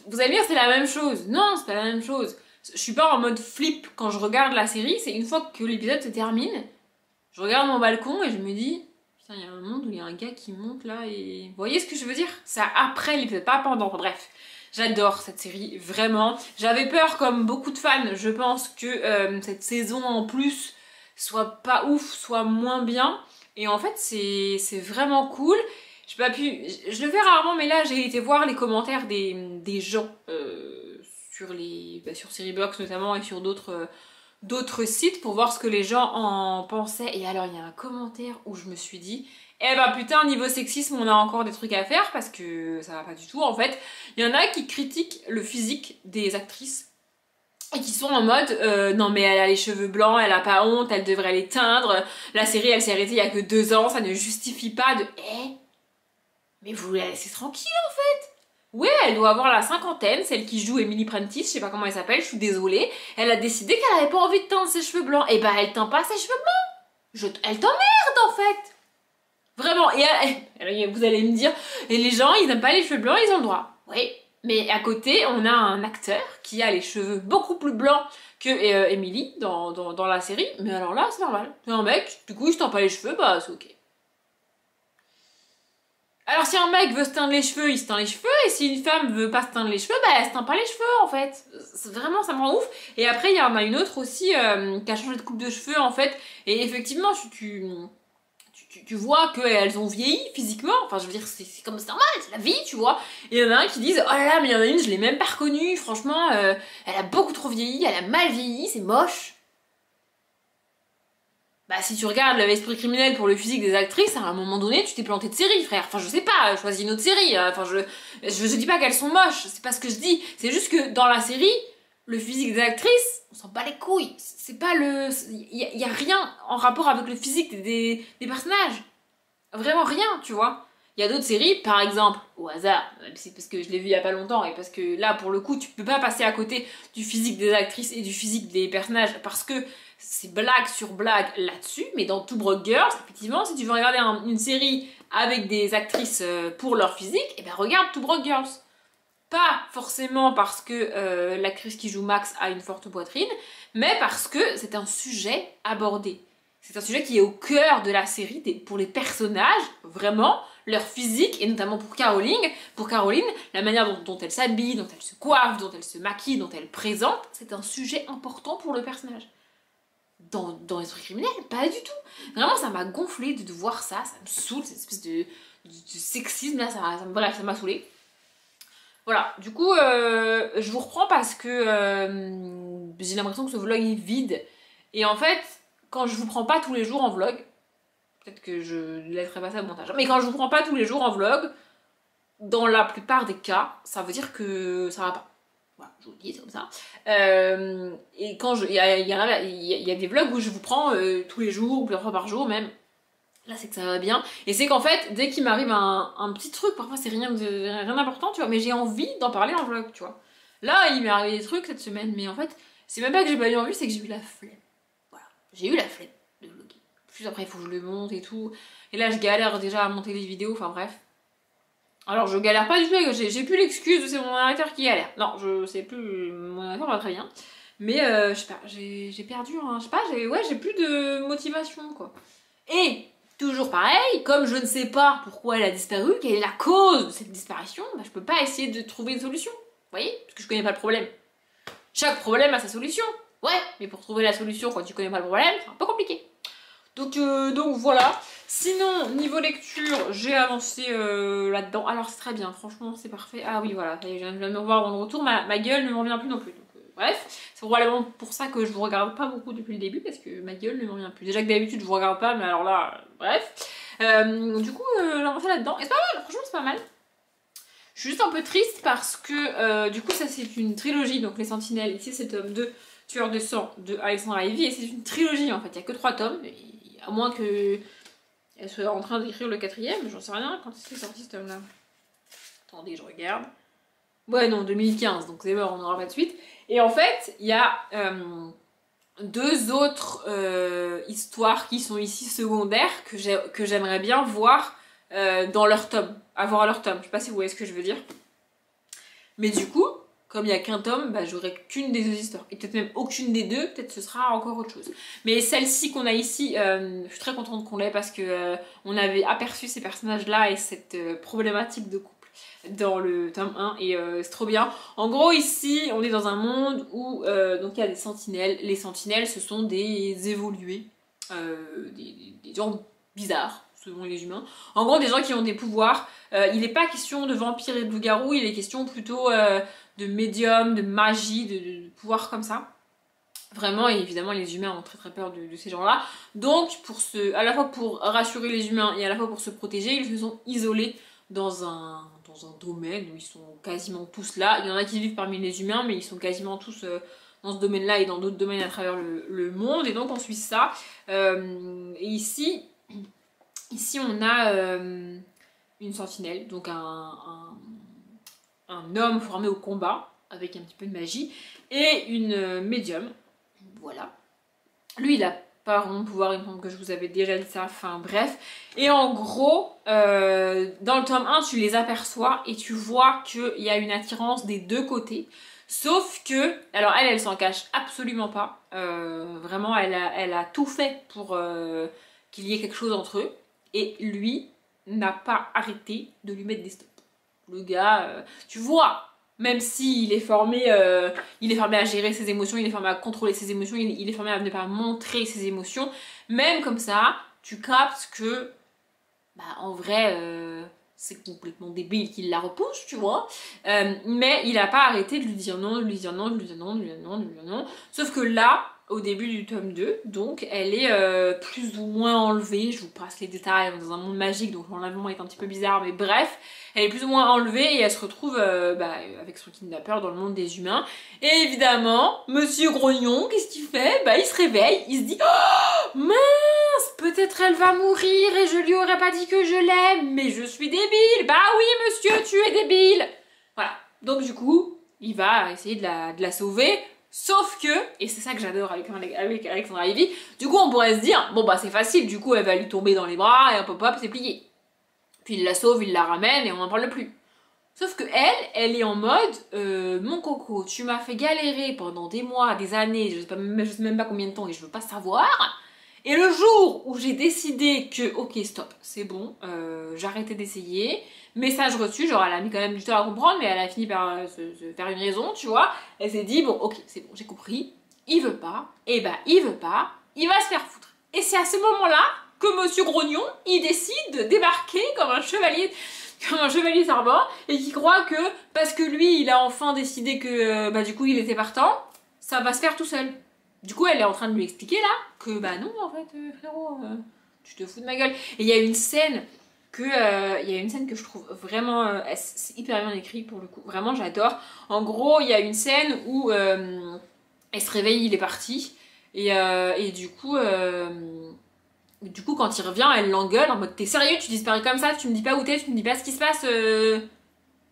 vous allez dire c'est la même chose. Non, c'est pas la même chose. Je suis pas en mode flip quand je regarde la série, c'est une fois que l'épisode se termine, je regarde mon balcon et je me dis, putain, il y a un monde où il y a un gars qui monte là et... Vous voyez ce que je veux dire? C'est après l'épisode, pas pendant, bref. J'adore cette série, vraiment. J'avais peur, comme beaucoup de fans, je pense que cette saison en plus soit pas ouf, soit moins bien. Et en fait, c'est vraiment cool. Je le fais rarement, mais là, j'ai été voir les commentaires des gens sur Seriebox notamment et sur d'autres sites pour voir ce que les gens en pensaient. Et alors, il y a un commentaire où je me suis dit... Eh ben putain, niveau sexisme, on a encore des trucs à faire parce que ça va pas du tout en fait. Il y en a qui critiquent le physique des actrices et qui sont en mode non mais elle a les cheveux blancs, elle a pas honte, elle devrait les teindre. La série elle s'est arrêtée il y a que 2 ans, ça ne justifie pas de... mais vous la laissez tranquille en fait. Ouais, elle doit avoir la cinquantaine, celle qui joue Emily Prentice, je sais pas comment elle s'appelle, je suis désolée. Elle a décidé qu'elle avait pas envie de teindre ses cheveux blancs. Et ben elle teint pas ses cheveux blancs. Elle t'emmerde en fait. Vraiment, et vous allez me dire, et les gens, ils n'aiment pas les cheveux blancs, ils ont le droit. Oui, Mais à côté, on a un acteur qui a les cheveux beaucoup plus blancs que Emily dans la série. Mais alors là, c'est normal. C'est un mec, du coup, il se teint pas les cheveux, bah c'est ok. Alors si un mec veut se teindre les cheveux, il se teint les cheveux. Et si une femme veut pas se teindre les cheveux, bah elle se teint pas les cheveux en fait. Vraiment, ça me rend ouf. Et après, il y en a une autre aussi qui a changé de coupe de cheveux en fait. Et effectivement, tu vois qu'elles ont vieilli physiquement, enfin je veux dire c'est comme c'est normal, c'est la vie tu vois. Et il y en a un qui disent oh là là mais il y en a une je l'ai même pas reconnue, franchement elle a beaucoup trop vieilli, elle a mal vieilli, c'est moche. Bah si tu regardes l'esprit criminel pour le physique des actrices, à un moment donné tu t'es planté de série frère, enfin je sais pas, choisis une autre série, enfin je dis pas qu'elles sont moches, c'est pas ce que je dis, c'est juste que dans la série, le physique des actrices, on s'en bat les couilles, c'est pas le... y a rien en rapport avec le physique des personnages. Vraiment rien, tu vois. Il y a d'autres séries, par exemple, au hasard, c'est parce que je l'ai vu il y a pas longtemps et parce que là, pour le coup, tu peux pas passer à côté du physique des actrices et du physique des personnages parce que c'est blague sur blague là-dessus, mais dans Two Broke Girls, effectivement, si tu veux regarder une série avec des actrices pour leur physique, et ben regarde Two Broke Girls. Pas forcément parce que l'actrice qui joue Max a une forte poitrine, mais parce que c'est un sujet abordé. C'est un sujet qui est au cœur de la série pour les personnages, vraiment, leur physique, et notamment pour Caroline. Pour Caroline, la manière dont elle s'habille, dont elle se coiffe, dont elle se maquille, dont elle présente, c'est un sujet important pour le personnage. Dans l'esprit criminel, pas du tout. Vraiment, ça m'a gonflé de voir ça, ça me saoule, cette espèce de sexisme là, bref, ça m'a saoulé. Voilà, du coup, je vous reprends parce que j'ai l'impression que ce vlog est vide. Et en fait, quand je vous prends pas tous les jours en vlog, peut-être que je laisserai passer au montage, mais quand je vous prends pas tous les jours en vlog, dans la plupart des cas, ça veut dire que ça va pas. Voilà, je vous le dis, c'est comme ça. Et quand il y a des vlogs où je vous prends tous les jours, ou plusieurs fois par jour même. Là, c'est que ça va bien. Et c'est qu'en fait, dès qu'il m'arrive un petit truc, parfois c'est rien d'important, tu vois, mais j'ai envie d'en parler en vlog, tu vois. Là, il m'est arrivé des trucs cette semaine, mais en fait, c'est même pas que j'ai pas eu envie, c'est que j'ai eu la flemme. Voilà. J'ai eu la flemme de vlogger. Plus après, il faut que je le monte et tout. Et là, je galère déjà à monter les vidéos, enfin bref. Alors, je galère pas du tout, j'ai plus l'excuse de c'est mon ordinateur qui galère. Non, je sais plus, mon ordinateur va très bien. Mais, je sais pas, j'ai perdu, hein, je sais pas, j'ai plus de motivation, quoi. Et toujours pareil, comme je ne sais pas pourquoi elle a disparu, quelle est la cause de cette disparition, bah, je peux pas essayer de trouver une solution. Vous voyez? Parce que je connais pas le problème. Chaque problème a sa solution. Ouais, mais pour trouver la solution quand tu connais pas le problème, c'est un peu compliqué. Donc voilà. Sinon, niveau lecture, j'ai avancé là-dedans. Alors c'est très bien, franchement, c'est parfait. Ah oui, voilà, je viens de me revoir dans le retour, ma gueule ne m'en revient plus non plus. Donc, bref, c'est probablement pour ça que je vous regarde pas beaucoup depuis le début, parce que ma gueule ne m'en revient plus. Déjà que d'habitude, je vous regarde pas, mais alors là, bref. Du coup, j'ai avancé là-dedans. Et c'est pas mal, franchement, c'est pas mal. Je suis juste un peu triste parce que, du coup, ça c'est une trilogie, donc Les Sentinelles. Ici, c'est le tome 2, Tueur de sang, de Alexandra Ivy, et c'est une trilogie en fait. Il n'y a que 3 tomes, à moins que elle soit en train d'écrire le 4ème, j'en sais rien. Quand est-ce que c'est sorti ce tome-là? Attendez, je regarde. Ouais, non, 2015, donc c'est mort, on n'aura pas de suite. Et en fait, il y a 2 autres histoires qui sont ici secondaires que j'aimerais bien voir dans leur tome, avoir leur tome. Je sais pas si vous voyez ce que je veux dire. Mais du coup, comme il n'y a qu'un tome, bah, j'aurai qu'une des 2 histoires. Et peut-être même aucune des 2, peut-être ce sera encore autre chose. Mais celle-ci qu'on a ici, je suis très contente qu'on l'ait parce que on avait aperçu ces personnages-là et cette problématique de couple dans le tome 1 et c'est trop bien. En gros, ici, on est dans un monde où donc il y a des sentinelles. Les sentinelles, ce sont des évolués, des gens bizarres selon les humains. En gros, des gens qui ont des pouvoirs. Il n'est pas question de vampires et de loups-garous, il est question plutôt de médium, de magie, de pouvoirs comme ça. Vraiment, et évidemment, les humains ont très très peur de ces gens-là. Donc, à la fois pour rassurer les humains et à la fois pour se protéger, ils se sont isolés dans un domaine où ils sont quasiment tous là. Il y en a qui vivent parmi les humains, mais ils sont quasiment tous dans ce domaine-là et dans d'autres domaines à travers le monde. Et donc, on suit ça. Et ici, on a une sentinelle, donc un homme formé au combat, avec un petit peu de magie, et une médium. Voilà. Lui, il a pas vraiment pouvoir, il me semble que je vous avais déjà dit ça, enfin bref. Et en gros, dans le tome 1, tu les aperçois et tu vois qu'il y a une attirance des deux côtés. Sauf que, alors elle s'en cache absolument pas. Vraiment, elle a tout fait pour qu'il y ait quelque chose entre eux. Et lui n'a pas arrêté de lui mettre des stops. Le gars, tu vois, même s'il est formé à gérer ses émotions, il est formé à contrôler ses émotions, il est formé à ne pas montrer ses émotions. Même comme ça, tu captes que, bah, en vrai, c'est complètement débile qu'il la repousse, tu vois. Mais il a pas arrêté de lui dire non, de lui dire non, de lui dire non, de lui dire non, de lui dire non. Sauf que là, au début du tome 2, donc elle est plus ou moins enlevée. Je vous passe les détails dans un monde magique, donc l'enlèvement est un petit peu bizarre, mais bref, elle est plus ou moins enlevée et elle se retrouve avec son kidnappeur dans le monde des humains. Et évidemment, Monsieur Grognon, qu'est-ce qu'il fait? Bah il se réveille, il se dit oh, mince, peut-être elle va mourir et je lui aurais pas dit que je l'aime, mais je suis débile. Bah oui monsieur, tu es débile. Voilà, donc du coup, il va essayer de la sauver. Sauf que, et c'est ça que j'adore avec Alexandra Ivy, du coup on pourrait se dire, bon bah c'est facile, du coup elle va lui tomber dans les bras et hop hop hop c'est plié. Puis il la sauve, il la ramène et on n'en parle plus. Sauf que elle est en mode, mon coco, tu m'as fait galérer pendant des mois, des années, je sais même pas combien de temps et je veux pas savoir. Et le jour où j'ai décidé que, ok stop, c'est bon, j'arrêtais d'essayer, message reçu, genre elle a mis quand même du temps à comprendre, mais elle a fini par se faire une raison, tu vois. Elle s'est dit, bon ok, c'est bon, j'ai compris, il veut pas, et bah il veut pas, il va se faire foutre. Et c'est à ce moment-là que Monsieur Grognon, il décide de débarquer comme un chevalier servant, et qui croit que, parce que lui, il a enfin décidé que, du coup, il était partant, ça va se faire tout seul. Du coup, elle est en train de lui expliquer là que bah non en fait frérot, tu te fous de ma gueule. Et il y a une scène que je trouve vraiment c'est hyper bien écrit pour le coup. Vraiment j'adore. En gros, il y a une scène où elle se réveille, il est parti et du coup quand il revient, elle l'engueule en mode t'es sérieux, tu disparais comme ça, tu me dis pas où t'es, tu me dis pas ce qui se passe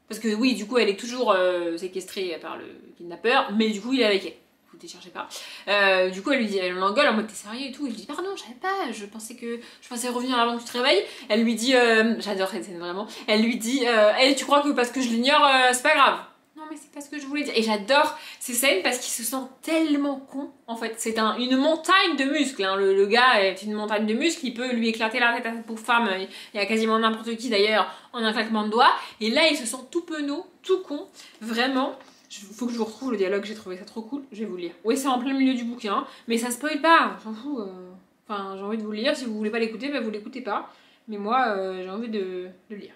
parce que oui, du coup, elle est toujours séquestrée par le kidnappeur, mais du coup, il est avec elle. Vous déchargez pas. Du coup, elle l'engueule en mode t'es sérieux et tout. Et je lui dis pardon, je savais pas, je pensais revenir avant que tu te réveilles. Elle lui dit, j'adore cette scène vraiment. Elle lui dit, hey, tu crois que parce que je l'ignore, c'est pas grave. Non, mais c'est pas ce que je voulais dire. Et j'adore ces scènes parce qu'il se sent tellement con. En fait, c'est une montagne de muscles. Hein. Le gars est une montagne de muscles. Il peut lui éclater la tête à cette pauvre femme. Il y a quasiment n'importe qui d'ailleurs en un claquement de doigts. Et là, il se sent tout penaud, tout con. Vraiment. Faut que je vous retrouve le dialogue, j'ai trouvé ça trop cool, je vais vous le lire. Oui, c'est en plein milieu du bouquin, mais ça spoil pas, on s'en fout. Enfin, j'ai envie de vous le lire, si vous voulez pas l'écouter, vous l'écoutez pas. Mais moi, j'ai envie de le lire.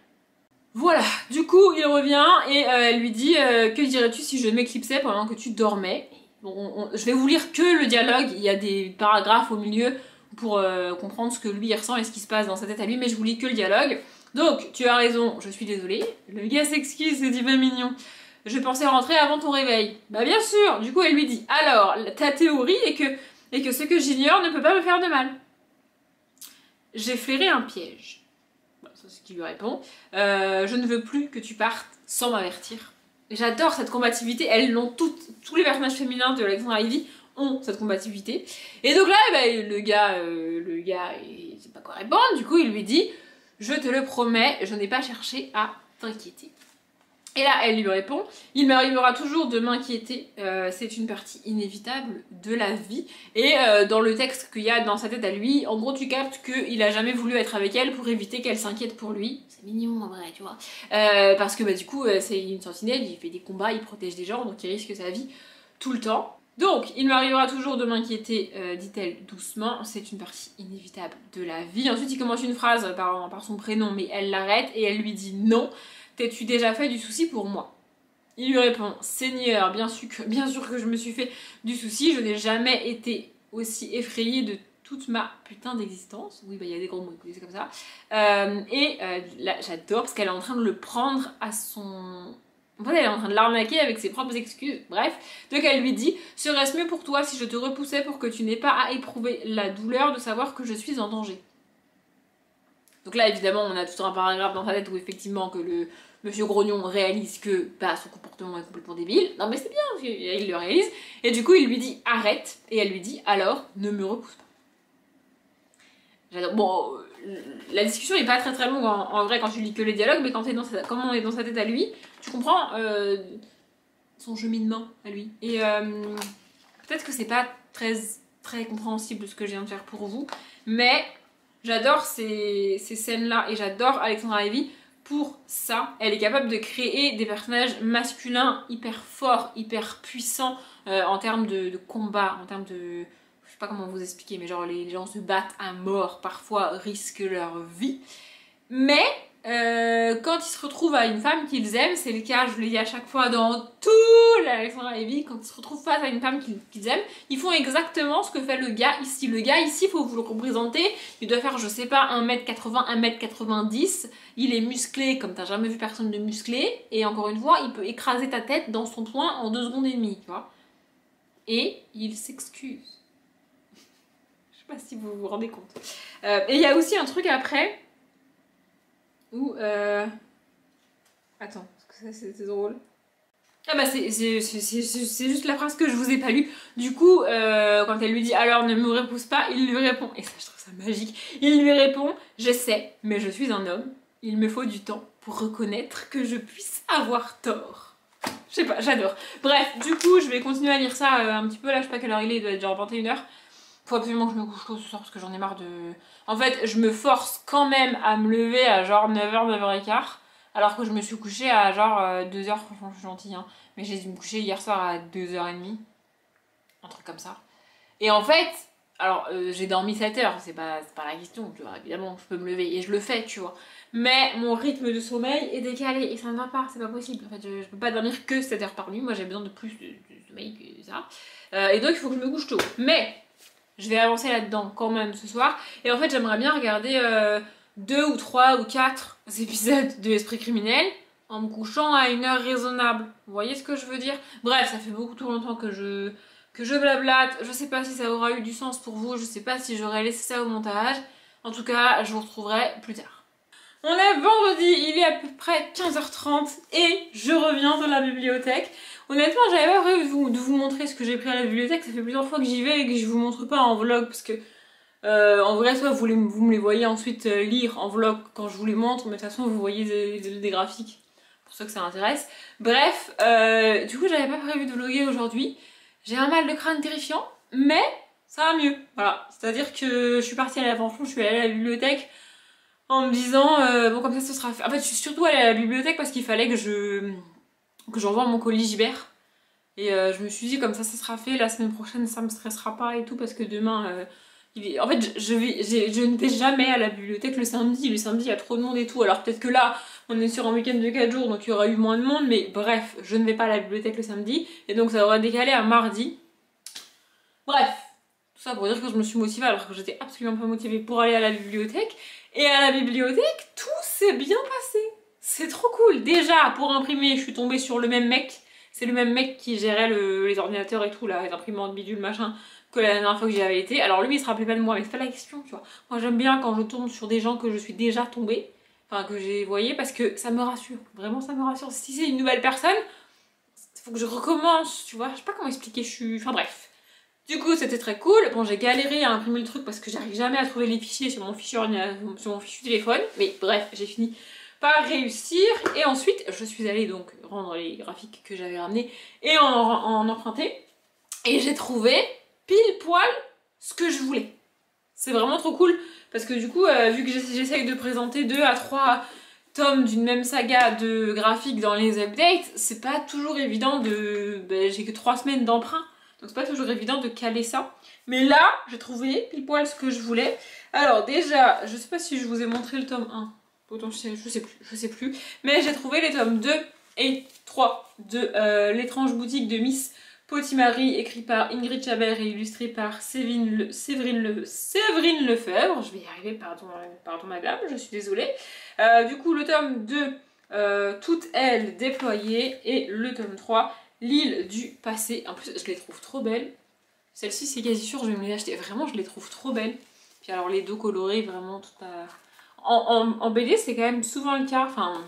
Voilà, du coup, il revient et elle lui dit que dirais-tu si je m'éclipsais pendant que tu dormais? Bon, je vais vous lire que le dialogue, il y a des paragraphes au milieu pour comprendre ce que lui ressent et ce qui se passe dans sa tête à lui, mais je vous lis que le dialogue. Donc, tu as raison, je suis désolée. Le gars s'excuse, c'est dit pas mignon. Je pensais rentrer avant ton réveil. Bah bien sûr. Du coup, elle lui dit, alors, ta théorie est que ce que j'ignore ne peut pas me faire de mal. J'ai flairé un piège. Bah, ça c'est ce qu'il lui répond. Je ne veux plus que tu partes sans m'avertir. J'adore cette combativité. Elles l'ont toutes. Tous les personnages féminins de Alexandra Ivy ont cette combativité. Et donc là, le gars, il sait pas quoi répondre. Du coup, il lui dit, je te le promets, je n'ai pas cherché à t'inquiéter. Et là, elle lui répond, il m'arrivera toujours de m'inquiéter, c'est une partie inévitable de la vie. Et dans le texte qu'il y a dans sa tête à lui, en gros tu captes qu'il a jamais voulu être avec elle pour éviter qu'elle s'inquiète pour lui. C'est mignon en vrai, tu vois. Parce que du coup, c'est une sentinelle, il fait des combats, il protège des gens, donc il risque sa vie tout le temps. Donc, il m'arrivera toujours de m'inquiéter, dit-elle doucement, c'est une partie inévitable de la vie. Ensuite, il commence une phrase par son prénom, mais elle l'arrête et elle lui dit non. T'es-tu déjà fait du souci pour moi? Il lui répond, Seigneur, bien sûr que je me suis fait du souci, je n'ai jamais été aussi effrayée de toute ma putain d'existence. Oui, il y a des gros mots, c'est comme ça. Là, j'adore parce qu'elle est en train de le prendre à son... En fait, elle est en train de l'arnaquer avec ses propres excuses. Bref, donc elle lui dit, serait-ce mieux pour toi si je te repoussais pour que tu n'aies pas à éprouver la douleur de savoir que je suis en danger? Donc là, évidemment, on a tout un paragraphe dans sa tête où effectivement que le monsieur Grognon réalise que son comportement est complètement débile. Non mais c'est bien, il le réalise. Et du coup, il lui dit arrête. Et elle lui dit alors, ne me repousse pas. J'adore. Bon, la discussion est pas très longue en vrai quand tu lis que les dialogues, mais quand comme on est dans sa tête à lui, tu comprends son cheminement à lui. Et peut-être que c'est pas très compréhensible ce que je viens de faire pour vous, mais j'adore ces scènes-là et j'adore Alexandra Levy pour ça. Elle est capable de créer des personnages masculins hyper forts, hyper puissants en termes de combat, en termes de... Je sais pas comment vous expliquer, mais genre les gens se battent à mort, parfois risquent leur vie. Mais quand ils se retrouvent à une femme qu'ils aiment, c'est le cas, je le dis à chaque fois dans tout l'Alexandra Levy, quand ils se retrouvent face à une femme qu'ils aiment, ils font exactement ce que fait le gars ici. Le gars ici, faut vous le représenter, il doit faire, je sais pas, 1m80, 1m90, il est musclé comme t'as jamais vu personne de musclé, et encore une fois, il peut écraser ta tête dans son poing en 2 secondes et demie, tu vois. Et il s'excuse. Je sais pas si vous vous rendez compte. Et il y a aussi un truc après... Ou attends, parce que ça c'était drôle. Ah bah c'est juste la phrase que je vous ai pas lue. Du coup, quand elle lui dit alors ne me repousse pas, il lui répond, et ça je trouve ça magique, il lui répond je sais, mais je suis un homme, il me faut du temps pour reconnaître que je puisse avoir tort. Je sais pas, j'adore. Bref, du coup je vais continuer à lire ça un petit peu là, je sais pas quelle heure il doit être genre 21h. Faut absolument que je me couche tôt ce soir parce que j'en ai marre de... En fait, je me force quand même à me lever à genre 9h, 9h15, alors que je me suis couchée à genre 2h, franchement je suis gentille, hein. Mais j'ai dû me coucher hier soir à 2h30, un truc comme ça. Et en fait, alors j'ai dormi 7h, c'est pas la question, tu vois, évidemment je peux me lever et je le fais, tu vois. Mais mon rythme de sommeil est décalé et ça ne va pas, c'est pas possible. En fait, je peux pas dormir que 7 heures par nuit, moi j'ai besoin de plus de sommeil que ça. Et donc il faut que je me couche tôt. Mais... je vais avancer là-dedans quand même ce soir. Et en fait, j'aimerais bien regarder 2 ou 3 ou 4 épisodes de Esprit criminel en me couchant à une heure raisonnable. Vous voyez ce que je veux dire? Bref, ça fait beaucoup trop longtemps que je blablate. Je sais pas si ça aura eu du sens pour vous. Je sais pas si j'aurais laissé ça au montage. En tout cas, je vous retrouverai plus tard. On est vendredi, il est à peu près 15h30 et je reviens de la bibliothèque. Honnêtement, j'avais pas prévu de vous montrer ce que j'ai pris à la bibliothèque. Ça fait plusieurs fois que j'y vais et que je vous montre pas en vlog parce que en vrai, soit vous me les voyez ensuite lire en vlog quand je vous les montre, mais de toute façon vous voyez des graphiques pour ceux que ça intéresse. Bref, du coup j'avais pas prévu de vlogger aujourd'hui. J'ai un mal de crâne terrifiant, mais ça va mieux. Voilà, c'est-à-dire que je suis partie à je suis allée à la bibliothèque en me disant bon comme ça ce sera fait. En fait, je suis surtout allée à la bibliothèque parce qu'il fallait que j'envoie mon colis Gibert. Et je me suis dit comme ça sera fait, la semaine prochaine ça me stressera pas et tout parce que demain en fait je ne vais jamais à la bibliothèque le samedi il y a trop de monde et tout, alors peut-être que là on est sur un week-end de 4 jours donc il y aura eu moins de monde, mais bref, je ne vais pas à la bibliothèque le samedi et donc ça aura décalé à mardi. Bref, tout ça pour dire que je me suis motivée alors que j'étais absolument pas motivée pour aller à la bibliothèque, et à la bibliothèque tout s'est bien passé, c'est trop cool. Déjà pour imprimer je suis tombée sur le même mec. C'est le même mec qui gérait les ordinateurs et tout, là, les imprimantes bidule machin, que la dernière fois que j'y avais été. Alors lui, il se rappelait pas de moi, mais c'est pas la question, tu vois. Moi, j'aime bien quand je tombe sur des gens que je suis déjà tombée, enfin, que j'ai voyé, parce que ça me rassure. Vraiment, ça me rassure. Si c'est une nouvelle personne, il faut que je recommence, tu vois. Je sais pas comment expliquer, Enfin, bref. Du coup, c'était très cool. Bon, j'ai galéré à imprimer le truc parce que j'arrive jamais à trouver les fichiers sur mon fichier téléphone. Mais bref, j'ai fini par réussir. Et ensuite, je suis allée donc rendre les graphiques que j'avais ramenés et en emprunter. Et j'ai trouvé pile poil ce que je voulais. C'est vraiment trop cool parce que du coup, vu que j'essaye de présenter 2 à 3 tomes d'une même saga de graphiques dans les updates, c'est pas toujours évident de... j'ai que 3 semaines d'emprunt. Donc c'est pas toujours évident de caler ça. Mais là, j'ai trouvé pile poil ce que je voulais. Alors déjà, je sais pas si je vous ai montré le tome 1. Potentiel, je sais plus. Mais j'ai trouvé les tomes 2 et 3 de L'étrange boutique de Miss Potimarry, écrit par Ingrid Chabert et illustré par Séverine Lefebvre. Je vais y arriver, pardon madame, je suis désolée. Du coup, le tome 2, Toutes elles déployées, et le tome 3, L'île du passé. En plus, je les trouve trop belles. Celle-ci, c'est quasi sûr, je vais me les acheter. Vraiment, je les trouve trop belles. Puis alors, les dos colorés, vraiment, tout à... En BD, c'est quand même souvent le cas. Enfin,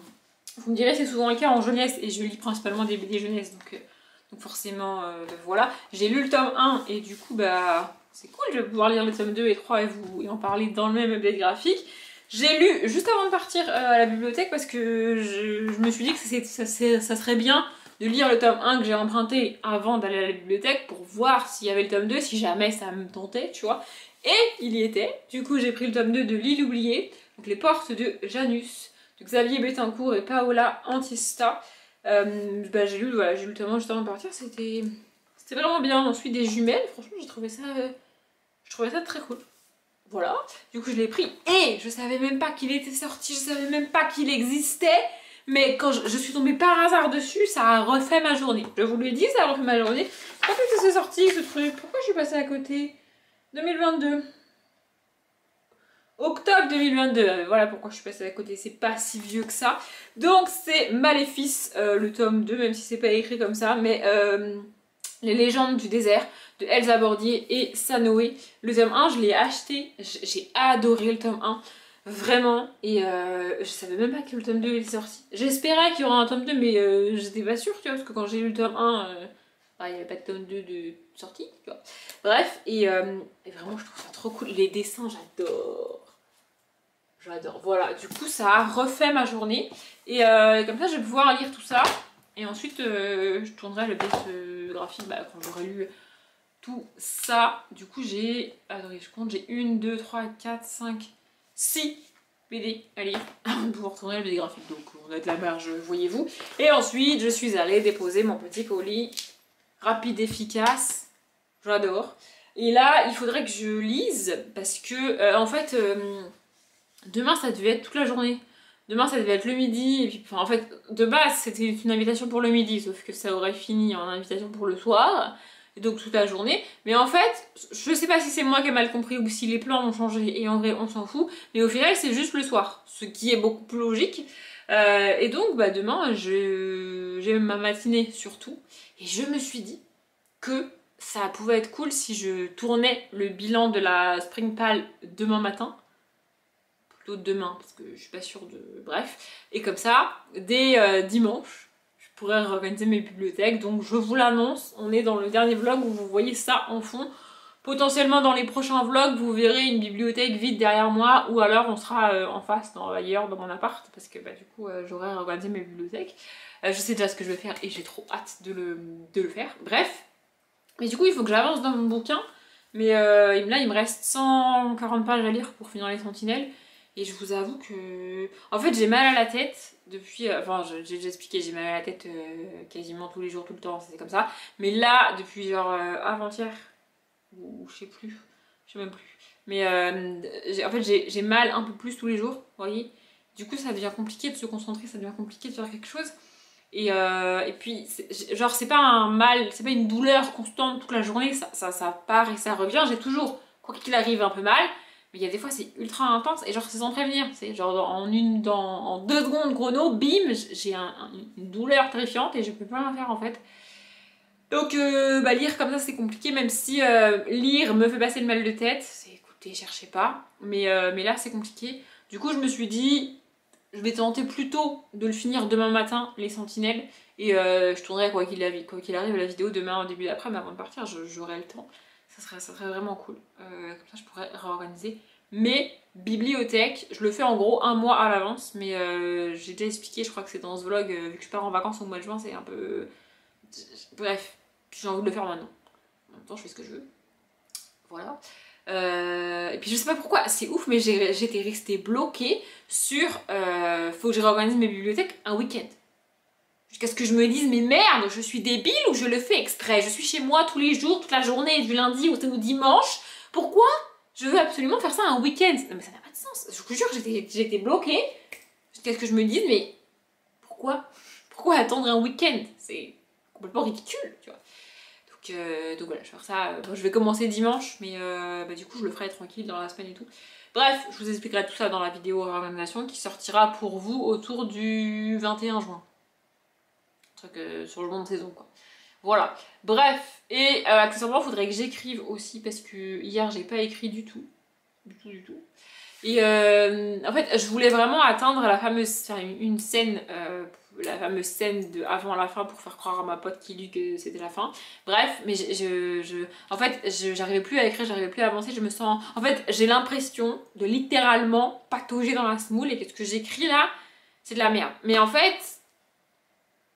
vous me direz, c'est souvent le cas en jeunesse. Et je lis principalement des BD jeunesse. Donc forcément, voilà. J'ai lu le tome 1 et du coup, bah... c'est cool, je vais pouvoir lire le tome 2 et 3 et en parler dans le même update graphique. J'ai lu juste avant de partir à la bibliothèque parce que je me suis dit que ça serait bien de lire le tome 1 que j'ai emprunté avant d'aller à la bibliothèque pour voir s'il y avait le tome 2, si jamais ça me tentait, tu vois. Et il y était. Du coup, j'ai pris le tome 2 de L'île oubliée, donc Les portes de Janus, de Xavier Bettencourt et Paola Antista. J'ai lu le tome 1 juste avant de partir, c'était vraiment bien. Ensuite, des jumelles, franchement, je trouvais ça très cool. Voilà, du coup je l'ai pris et je savais même pas qu'il était sorti, je savais même pas qu'il existait, mais quand je suis tombée par hasard dessus, ça a refait ma journée. Je vous l'ai dit, ça a refait ma journée. Quand est-ce que c'est sorti ce truc? Pourquoi je suis passée à côté? 2022. Octobre 2022, voilà pourquoi je suis passée à côté, c'est pas si vieux que ça. Donc c'est Maléfice, le tome 2, même si c'est pas écrit comme ça, mais Les légendes du désert de Elsa Bordier et Sanoé. Le tome 1, je l'ai acheté, j'ai adoré le tome 1, vraiment, et je savais même pas que le tome 2 était sorti. J'espérais qu'il y aurait un tome 2, mais j'étais pas sûre, tu vois, parce que quand j'ai lu le tome 1, il n'y avait pas de tome 2 de sortie, tu vois. Bref, et vraiment, je trouve ça trop cool. Les dessins, j'adore. J'adore. Voilà, du coup, ça a refait ma journée, et comme ça, je vais pouvoir lire tout ça. Et ensuite, je tournerai le test graphique quand j'aurai lu tout ça. Du coup, j'ai... Attendez, je compte. J'ai 1, 2, 3, 4, 5, 6 BD à lire pour tourner le BD graphique. Donc, on a de la marge, voyez-vous. Et ensuite, je suis allée déposer mon petit colis. Rapide, efficace. J'adore. Et là, il faudrait que je lise parce que, en fait, demain, ça devait être toute la journée. Demain, ça devait être le midi, et puis, enfin, en fait, de base, c'était une invitation pour le midi, sauf que ça aurait fini en invitation pour le soir, et donc toute la journée. Mais en fait, je sais pas si c'est moi qui ai mal compris ou si les plans ont changé, et en vrai, on s'en fout, mais au final, c'est juste le soir, ce qui est beaucoup plus logique. Et donc, demain, j'ai ma matinée surtout, et je me suis dit que ça pouvait être cool si je tournais le bilan de la Spring Pal demain matin. Demain parce que je suis pas sûre de... Bref. Et comme ça, dès dimanche, je pourrais réorganiser mes bibliothèques. Donc je vous l'annonce, on est dans le dernier vlog où vous voyez ça en fond. Potentiellement dans les prochains vlogs, vous verrez une bibliothèque vide derrière moi ou alors on sera en face, ailleurs dans mon appart parce que du coup j'aurai réorganisé mes bibliothèques. Je sais déjà ce que je vais faire et j'ai trop hâte de le faire. Bref. Mais du coup il faut que j'avance dans mon bouquin. Mais là il me reste 140 pages à lire pour finir les sentinelles. Et je vous avoue que... En fait, j'ai mal à la tête depuis... j'ai déjà expliqué, j'ai mal à la tête quasiment tous les jours, tout le temps, c'est comme ça. Mais là, depuis genre avant-hier, ou je sais plus, je sais même plus. Mais en fait, j'ai mal un peu plus tous les jours, vous voyez. Du coup, ça devient compliqué de se concentrer, ça devient compliqué de faire quelque chose. Et puis, genre, c'est pas un mal, c'est pas une douleur constante toute la journée, ça part et ça revient. J'ai toujours, quoi qu'il arrive, un peu mal. Mais il y a des fois c'est ultra intense et genre c'est sans prévenir, c'est genre en 2 secondes chrono, bim, j'ai une douleur terrifiante et je peux pas rien faire en fait. Donc lire comme ça c'est compliqué, même si lire me fait passer le mal de tête, c'est écoutez, cherchez pas, mais là c'est compliqué. Du coup je me suis dit, je vais tenter plutôt de le finir demain matin, les sentinelles, et je tournerai quoi qu'il arrive la vidéo demain au début d'après, mais avant de partir j'aurai le temps. Ça serait vraiment cool. Comme ça, je pourrais réorganiser mes bibliothèques. Je le fais en gros un mois à l'avance, mais j'ai déjà expliqué, je crois que c'est dans ce vlog, vu que je pars en vacances au mois de juin, c'est un peu... Bref, j'ai envie de le faire maintenant. En même temps, je fais ce que je veux. Voilà. Et puis je sais pas pourquoi, c'est ouf, mais j'étais restée bloquée sur... faut que je réorganise mes bibliothèques un week-end. Jusqu'à ce que je me dise, mais merde, je suis débile ou je le fais exprès? Je suis chez moi tous les jours, toute la journée, du lundi au dimanche. Pourquoi je veux absolument faire ça un week-end? Non mais ça n'a pas de sens. Je vous jure, j'étais bloquée. Jusqu'à ce que je me dise, mais pourquoi? Pourquoi attendre un week-end? C'est complètement ridicule, tu vois. Donc voilà, je vais faire ça. Je vais commencer dimanche, mais du coup je le ferai tranquille dans la semaine et tout. Bref, je vous expliquerai tout ça dans la vidéo organisation qui sortira pour vous autour du 21 juin. Sur le long de saison quoi. Voilà, bref, et accessoirement il faudrait que j'écrive aussi parce que hier j'ai pas écrit du tout. Et en fait je voulais vraiment atteindre la fameuse, faire une scène la fameuse scène de avant la fin pour faire croire à ma pote qui lut que c'était la fin. Bref, mais en fait, j'arrivais plus à écrire, j'arrivais plus à avancer, je me sens... En fait, j'ai l'impression de littéralement patauger dans la semoule et que ce que j'écris là, c'est de la merde. Mais en fait,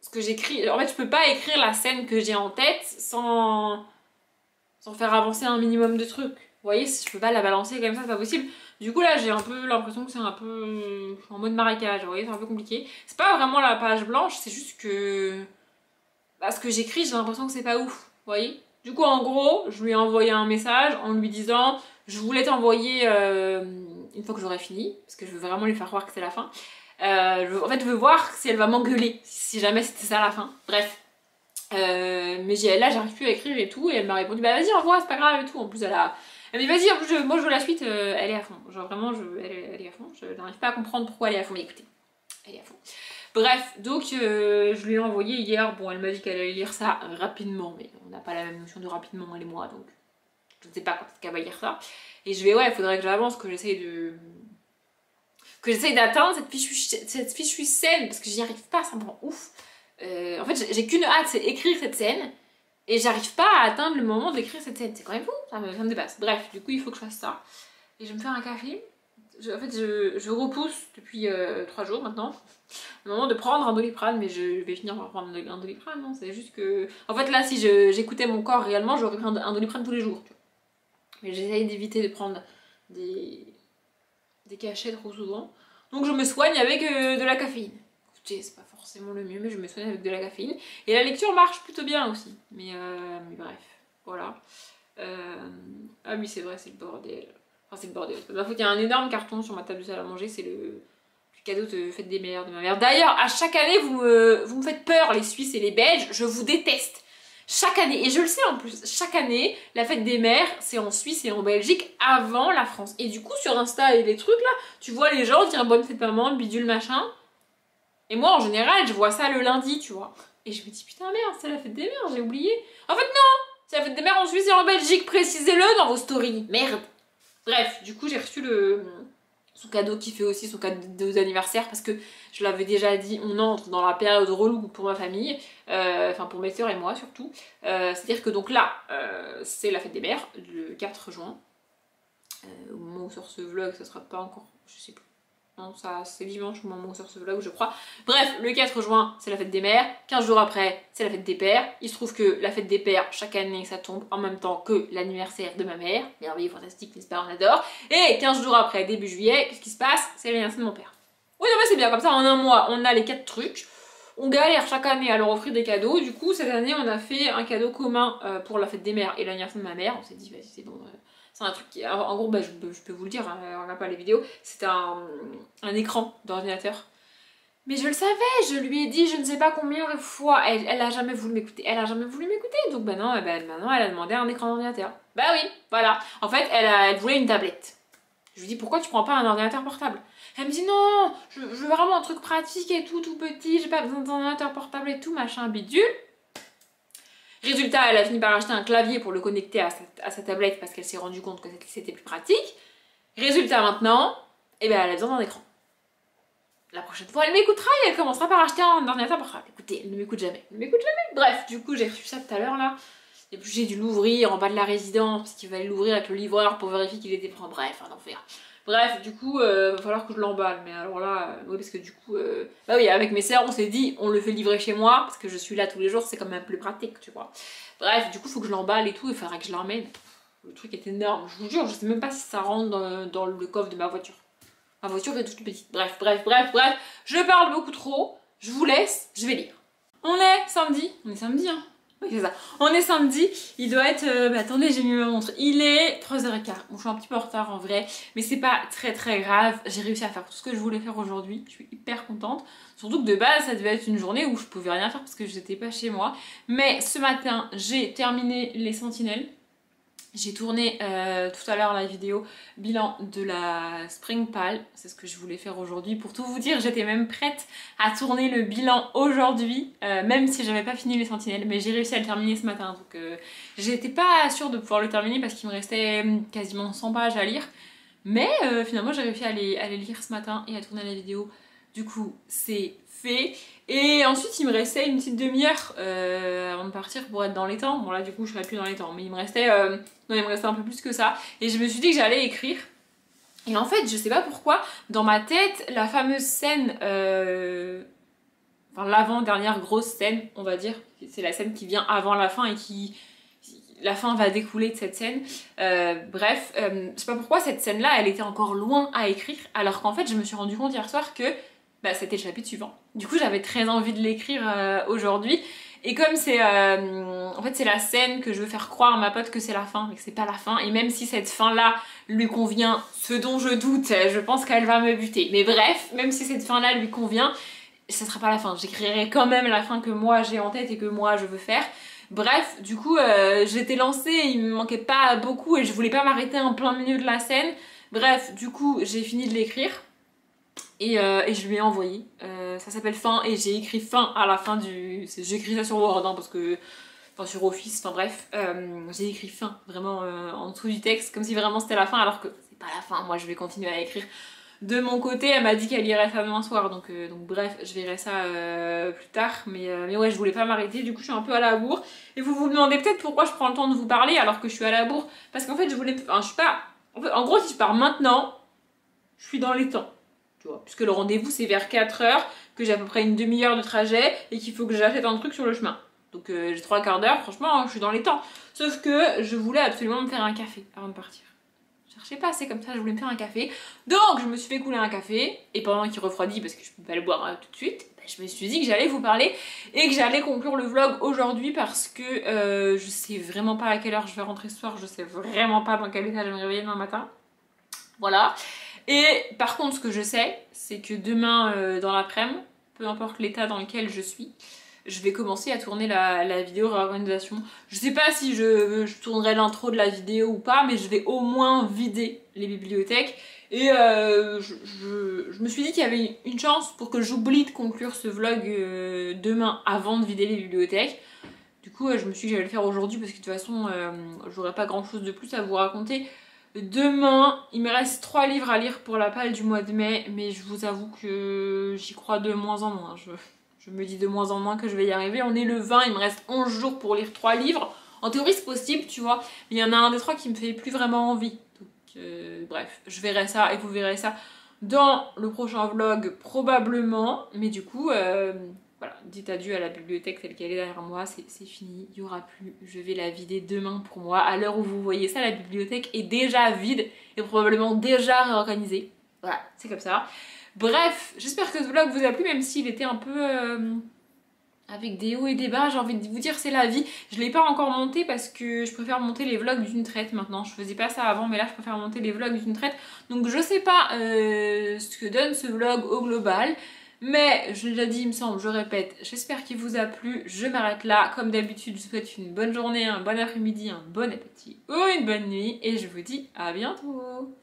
ce que j'écris... En fait, je peux pas écrire la scène que j'ai en tête sans faire avancer un minimum de trucs. Vous voyez, je peux pas la balancer comme ça, c'est pas possible. Du coup là j'ai un peu l'impression que c'est un peu en mode marécage, vous voyez, c'est un peu compliqué. C'est pas vraiment la page blanche, c'est juste que... Bah, ce que j'écris, j'ai l'impression que c'est pas ouf, vous voyez. Du coup en gros, je lui ai envoyé un message en lui disant je voulais t'envoyer une fois que j'aurai fini, parce que je veux vraiment lui faire croire que c'est la fin. En fait je veux voir si elle va m'engueuler, si jamais c'était ça la fin. Bref. Mais là j'arrive plus à écrire et tout, et elle m'a répondu bah vas-y envoie, c'est pas grave et tout. En plus elle m'a dit vas-y, en plus moi je veux la suite, elle est à fond, genre vraiment elle est à fond, je n'arrive pas à comprendre pourquoi elle est à fond, mais écoutez, elle est à fond. Bref, donc je lui ai envoyé hier, bon elle m'a dit qu'elle allait lire ça rapidement, mais on n'a pas la même notion de rapidement elle et moi, donc je ne sais pas quand est-ce qu'elle va lire ça. Et je vais, ouais, il faudrait que j'avance, que j'essaye d'atteindre cette fichue scène, parce que j'y arrive pas, ça me rend ouf. En fait j'ai qu'une hâte, c'est écrire cette scène. Et j'arrive pas à atteindre le moment d'écrire cette scène, c'est quand même fou, ça me dépasse. Bref, du coup il faut que je fasse ça. Et je vais me faire un café. En fait je repousse depuis 3 jours maintenant le moment de prendre un Doliprane, mais je vais finir par prendre un Doliprane, non, c'est juste que... En fait là si j'écoutais mon corps réellement, j'aurais pris un Doliprane tous les jours. Tu vois. Mais j'essaye d'éviter de prendre des cachets trop souvent. Donc je me soigne avec de la caféine. Écoutez, c'est pas forcément le mieux, mais je me soigne avec de la caféine. Et la lecture marche plutôt bien aussi. Mais bref, voilà. Ah oui, c'est vrai, c'est le bordel. Enfin, c'est le bordel. De ma faute, il y a un énorme carton sur ma table de salle à manger, c'est le cadeau de fête des mères de ma mère. D'ailleurs, à chaque année, vous me faites peur, les Suisses et les Belges, je vous déteste. Chaque année, et je le sais en plus, chaque année, la fête des mères, c'est en Suisse et en Belgique avant la France. Et du coup, sur Insta et les trucs là, tu vois les gens dire bonne fête maman, bidule machin. Et moi, en général, je vois ça le lundi, tu vois. Et je me dis, putain, merde, c'est la fête des mères, j'ai oublié. En fait, non, c'est la fête des mères en Suisse et en Belgique, précisez-le dans vos stories. Merde. Bref, du coup, j'ai reçu son cadeau qui fait aussi son cadeau d'anniversaire, parce que je l'avais déjà dit, on entre dans la période relou pour ma famille, enfin pour mes soeurs et moi surtout. C'est-à-dire que donc là, c'est la fête des mères, le 4 juin. Au moment où sort ce vlog, ça sera pas encore, je sais plus. Non, ça c'est dimanche au moment où sort ce vlog, je crois. Bref, le 4 juin, c'est la fête des mères. 15 jours après, c'est la fête des pères. Il se trouve que la fête des pères, chaque année, ça tombe en même temps que l'anniversaire de ma mère. Merveilleux, fantastique, n'est-ce pas, on adore. Et 15 jours après, début juillet, qu'est-ce qui se passe? C'est l'anniversaire de mon père. Oui, non, mais c'est bien, comme ça, en un mois, on a les 4 trucs. On galère chaque année à leur offrir des cadeaux. Du coup, cette année, on a fait un cadeau commun pour la fête des mères et l'anniversaire de ma mère. On s'est dit, vas-y, c'est bon. C'est un truc qui... En gros, bah, je peux vous le dire, hein, on n'a pas les vidéos. C'est un écran d'ordinateur. Mais je le savais, je lui ai dit je ne sais pas combien de fois. Elle a jamais voulu m'écouter. Elle a jamais voulu m'écouter. Donc maintenant, maintenant, elle a demandé un écran d'ordinateur. Bah oui, voilà. En fait, elle voulait une tablette. Je lui dis pourquoi tu prends pas un ordinateur portable? Elle me dit non, je veux vraiment un truc pratique et tout petit. J'ai pas besoin d'un ordinateur portable et tout, machin bidule. Résultat, elle a fini par acheter un clavier pour le connecter à sa tablette parce qu'elle s'est rendue compte que c'était plus pratique. Résultat maintenant, eh ben, elle a besoin d'un écran. La prochaine fois, elle m'écoutera et elle commencera par acheter un ordinateur portable. Écoutez, elle ne m'écoute jamais. Elle ne m'écoute jamais. Bref, du coup, j'ai reçu ça tout à l'heure là. Et puis j'ai dû l'ouvrir en bas de la résidence parce qu'il fallait l'ouvrir avec le livreur pour vérifier qu'il était prêt. Bref, un enfer. Bref, du coup, va falloir que je l'emballe. Mais alors là, oui, parce que du coup, bah oui, avec mes sœurs, on s'est dit, on le fait livrer chez moi parce que je suis là tous les jours, c'est quand même plus pratique, tu vois. Bref, du coup, il faut que je l'emballe et tout, il faudra que je l'emmène. Le truc est énorme, je vous jure, je sais même pas si ça rentre dans le coffre de ma voiture. Ma voiture est toute petite. Bref, je parle beaucoup trop, je vous laisse, je vais lire. On est samedi, hein. Oui, c'est ça. On est samedi, il doit être... attendez, j'ai mis ma montre. Il est 3h15. Bon, je suis un petit peu en retard en vrai, mais c'est pas très grave. J'ai réussi à faire tout ce que je voulais faire aujourd'hui. Je suis hyper contente. Surtout que de base, ça devait être une journée où je pouvais rien faire parce que j'étais pas chez moi. Mais ce matin, j'ai terminé les sentinelles. J'ai tourné tout à l'heure la vidéo bilan de la Spring Pal, c'est ce que je voulais faire aujourd'hui. Pour tout vous dire, j'étais même prête à tourner le bilan aujourd'hui, même si j'avais pas fini les sentinelles, mais j'ai réussi à le terminer ce matin. Donc j'étais pas sûre de pouvoir le terminer parce qu'il me restait quasiment 100 pages à lire. Mais finalement j'ai réussi à les lire ce matin et à tourner la vidéo. Du coup, c'est fait. Et ensuite, il me restait une petite demi-heure avant de partir pour être dans les temps. Bon là, du coup, je serai plus dans les temps, mais il me restait un peu plus que ça. Et je me suis dit que j'allais écrire. Et en fait, je sais pas pourquoi, dans ma tête, la fameuse scène, enfin l'avant-dernière grosse scène, on va dire, c'est la scène qui vient avant la fin et qui... La fin va découler de cette scène. Bref, je sais pas pourquoi cette scène-là, elle était encore loin à écrire, alors qu'en fait, je me suis rendu compte hier soir que bah, c'était le chapitre suivant. Du coup, j'avais très envie de l'écrire aujourd'hui. Et comme c'est en fait c'est la scène que je veux faire croire à ma pote que c'est la fin, mais que c'est pas la fin, et même si cette fin-là lui convient, ce dont je doute, je pense qu'elle va me buter. Mais bref, même si cette fin-là lui convient, ça sera pas la fin. J'écrirai quand même la fin que moi j'ai en tête et que moi je veux faire. Bref, du coup, j'étais lancée, il me manquait pas beaucoup et je voulais pas m'arrêter en plein milieu de la scène. Bref, du coup, j'ai fini de l'écrire. Et je lui ai envoyé. Ça s'appelle Fin et j'ai écrit Fin à la fin du... J'ai écrit ça sur Word hein, parce que... Enfin sur Office, enfin bref. J'ai écrit Fin vraiment en dessous du texte comme si vraiment c'était la fin alors que c'est pas la fin. Moi je vais continuer à écrire de mon côté. Elle m'a dit qu'elle irait ça demain soir donc bref je verrai ça plus tard. Mais ouais je voulais pas m'arrêter du coup je suis un peu à la bourre. Et vous vous demandez peut-être pourquoi je prends le temps de vous parler alors que je suis à la bourre. Parce qu'en fait je voulais... Enfin je suis pas... En gros si je pars maintenant, je suis dans les temps. Tu vois, puisque le rendez-vous c'est vers 4h, que j'ai à peu près une demi-heure de trajet et qu'il faut que j'achète un truc sur le chemin. Donc j'ai 3/4 d'heure, franchement je suis dans les temps. Sauf que je voulais absolument me faire un café avant de partir. Je cherchais pas assez comme ça, je voulais me faire un café. Donc je me suis fait couler un café et pendant qu'il refroidit parce que je peux pas le boire tout de suite, bah, je me suis dit que j'allais vous parler et que j'allais conclure le vlog aujourd'hui parce que je sais vraiment pas à quelle heure je vais rentrer ce soir, je sais vraiment pas dans quel état je vais me réveiller demain matin. Voilà. Et par contre, ce que je sais, c'est que demain dans l'après-midi, peu importe l'état dans lequel je suis, je vais commencer à tourner la vidéo réorganisation. Je sais pas si je tournerai l'intro de la vidéo ou pas, mais je vais au moins vider les bibliothèques. Et je me suis dit qu'il y avait une chance pour que j'oublie de conclure ce vlog demain avant de vider les bibliothèques. Du coup, je me suis dit que j'allais le faire aujourd'hui parce que de toute façon, j'aurais pas grand chose de plus à vous raconter. Demain, il me reste 3 livres à lire pour la palle du mois de mai, mais je vous avoue que j'y crois de moins en moins. Je me dis de moins en moins que je vais y arriver. On est le 20, il me reste 11 jours pour lire 3 livres. En théorie, c'est possible, tu vois. Mais il y en a un des 3 qui me fait plus vraiment envie. Donc, bref, je verrai ça et vous verrez ça dans le prochain vlog probablement. Mais du coup, voilà, dites adieu à la bibliothèque telle qu'elle est derrière moi, c'est fini, il n'y aura plus, je vais la vider demain pour moi. À l'heure où vous voyez ça, la bibliothèque est déjà vide et probablement déjà réorganisée. Voilà, c'est comme ça. Bref, j'espère que ce vlog vous a plu, même s'il était un peu avec des hauts et des bas. J'ai envie de vous dire, c'est la vie. Je ne l'ai pas encore monté parce que je préfère monter les vlogs d'une traite maintenant. Je faisais pas ça avant, mais là je préfère monter les vlogs d'une traite. Donc je sais pas ce que donne ce vlog au global. Mais je l'ai déjà dit, il me semble, je répète, j'espère qu'il vous a plu. Je m'arrête là. Comme d'habitude, je vous souhaite une bonne journée, un bon après-midi, un bon appétit ou une bonne nuit. Et je vous dis à bientôt.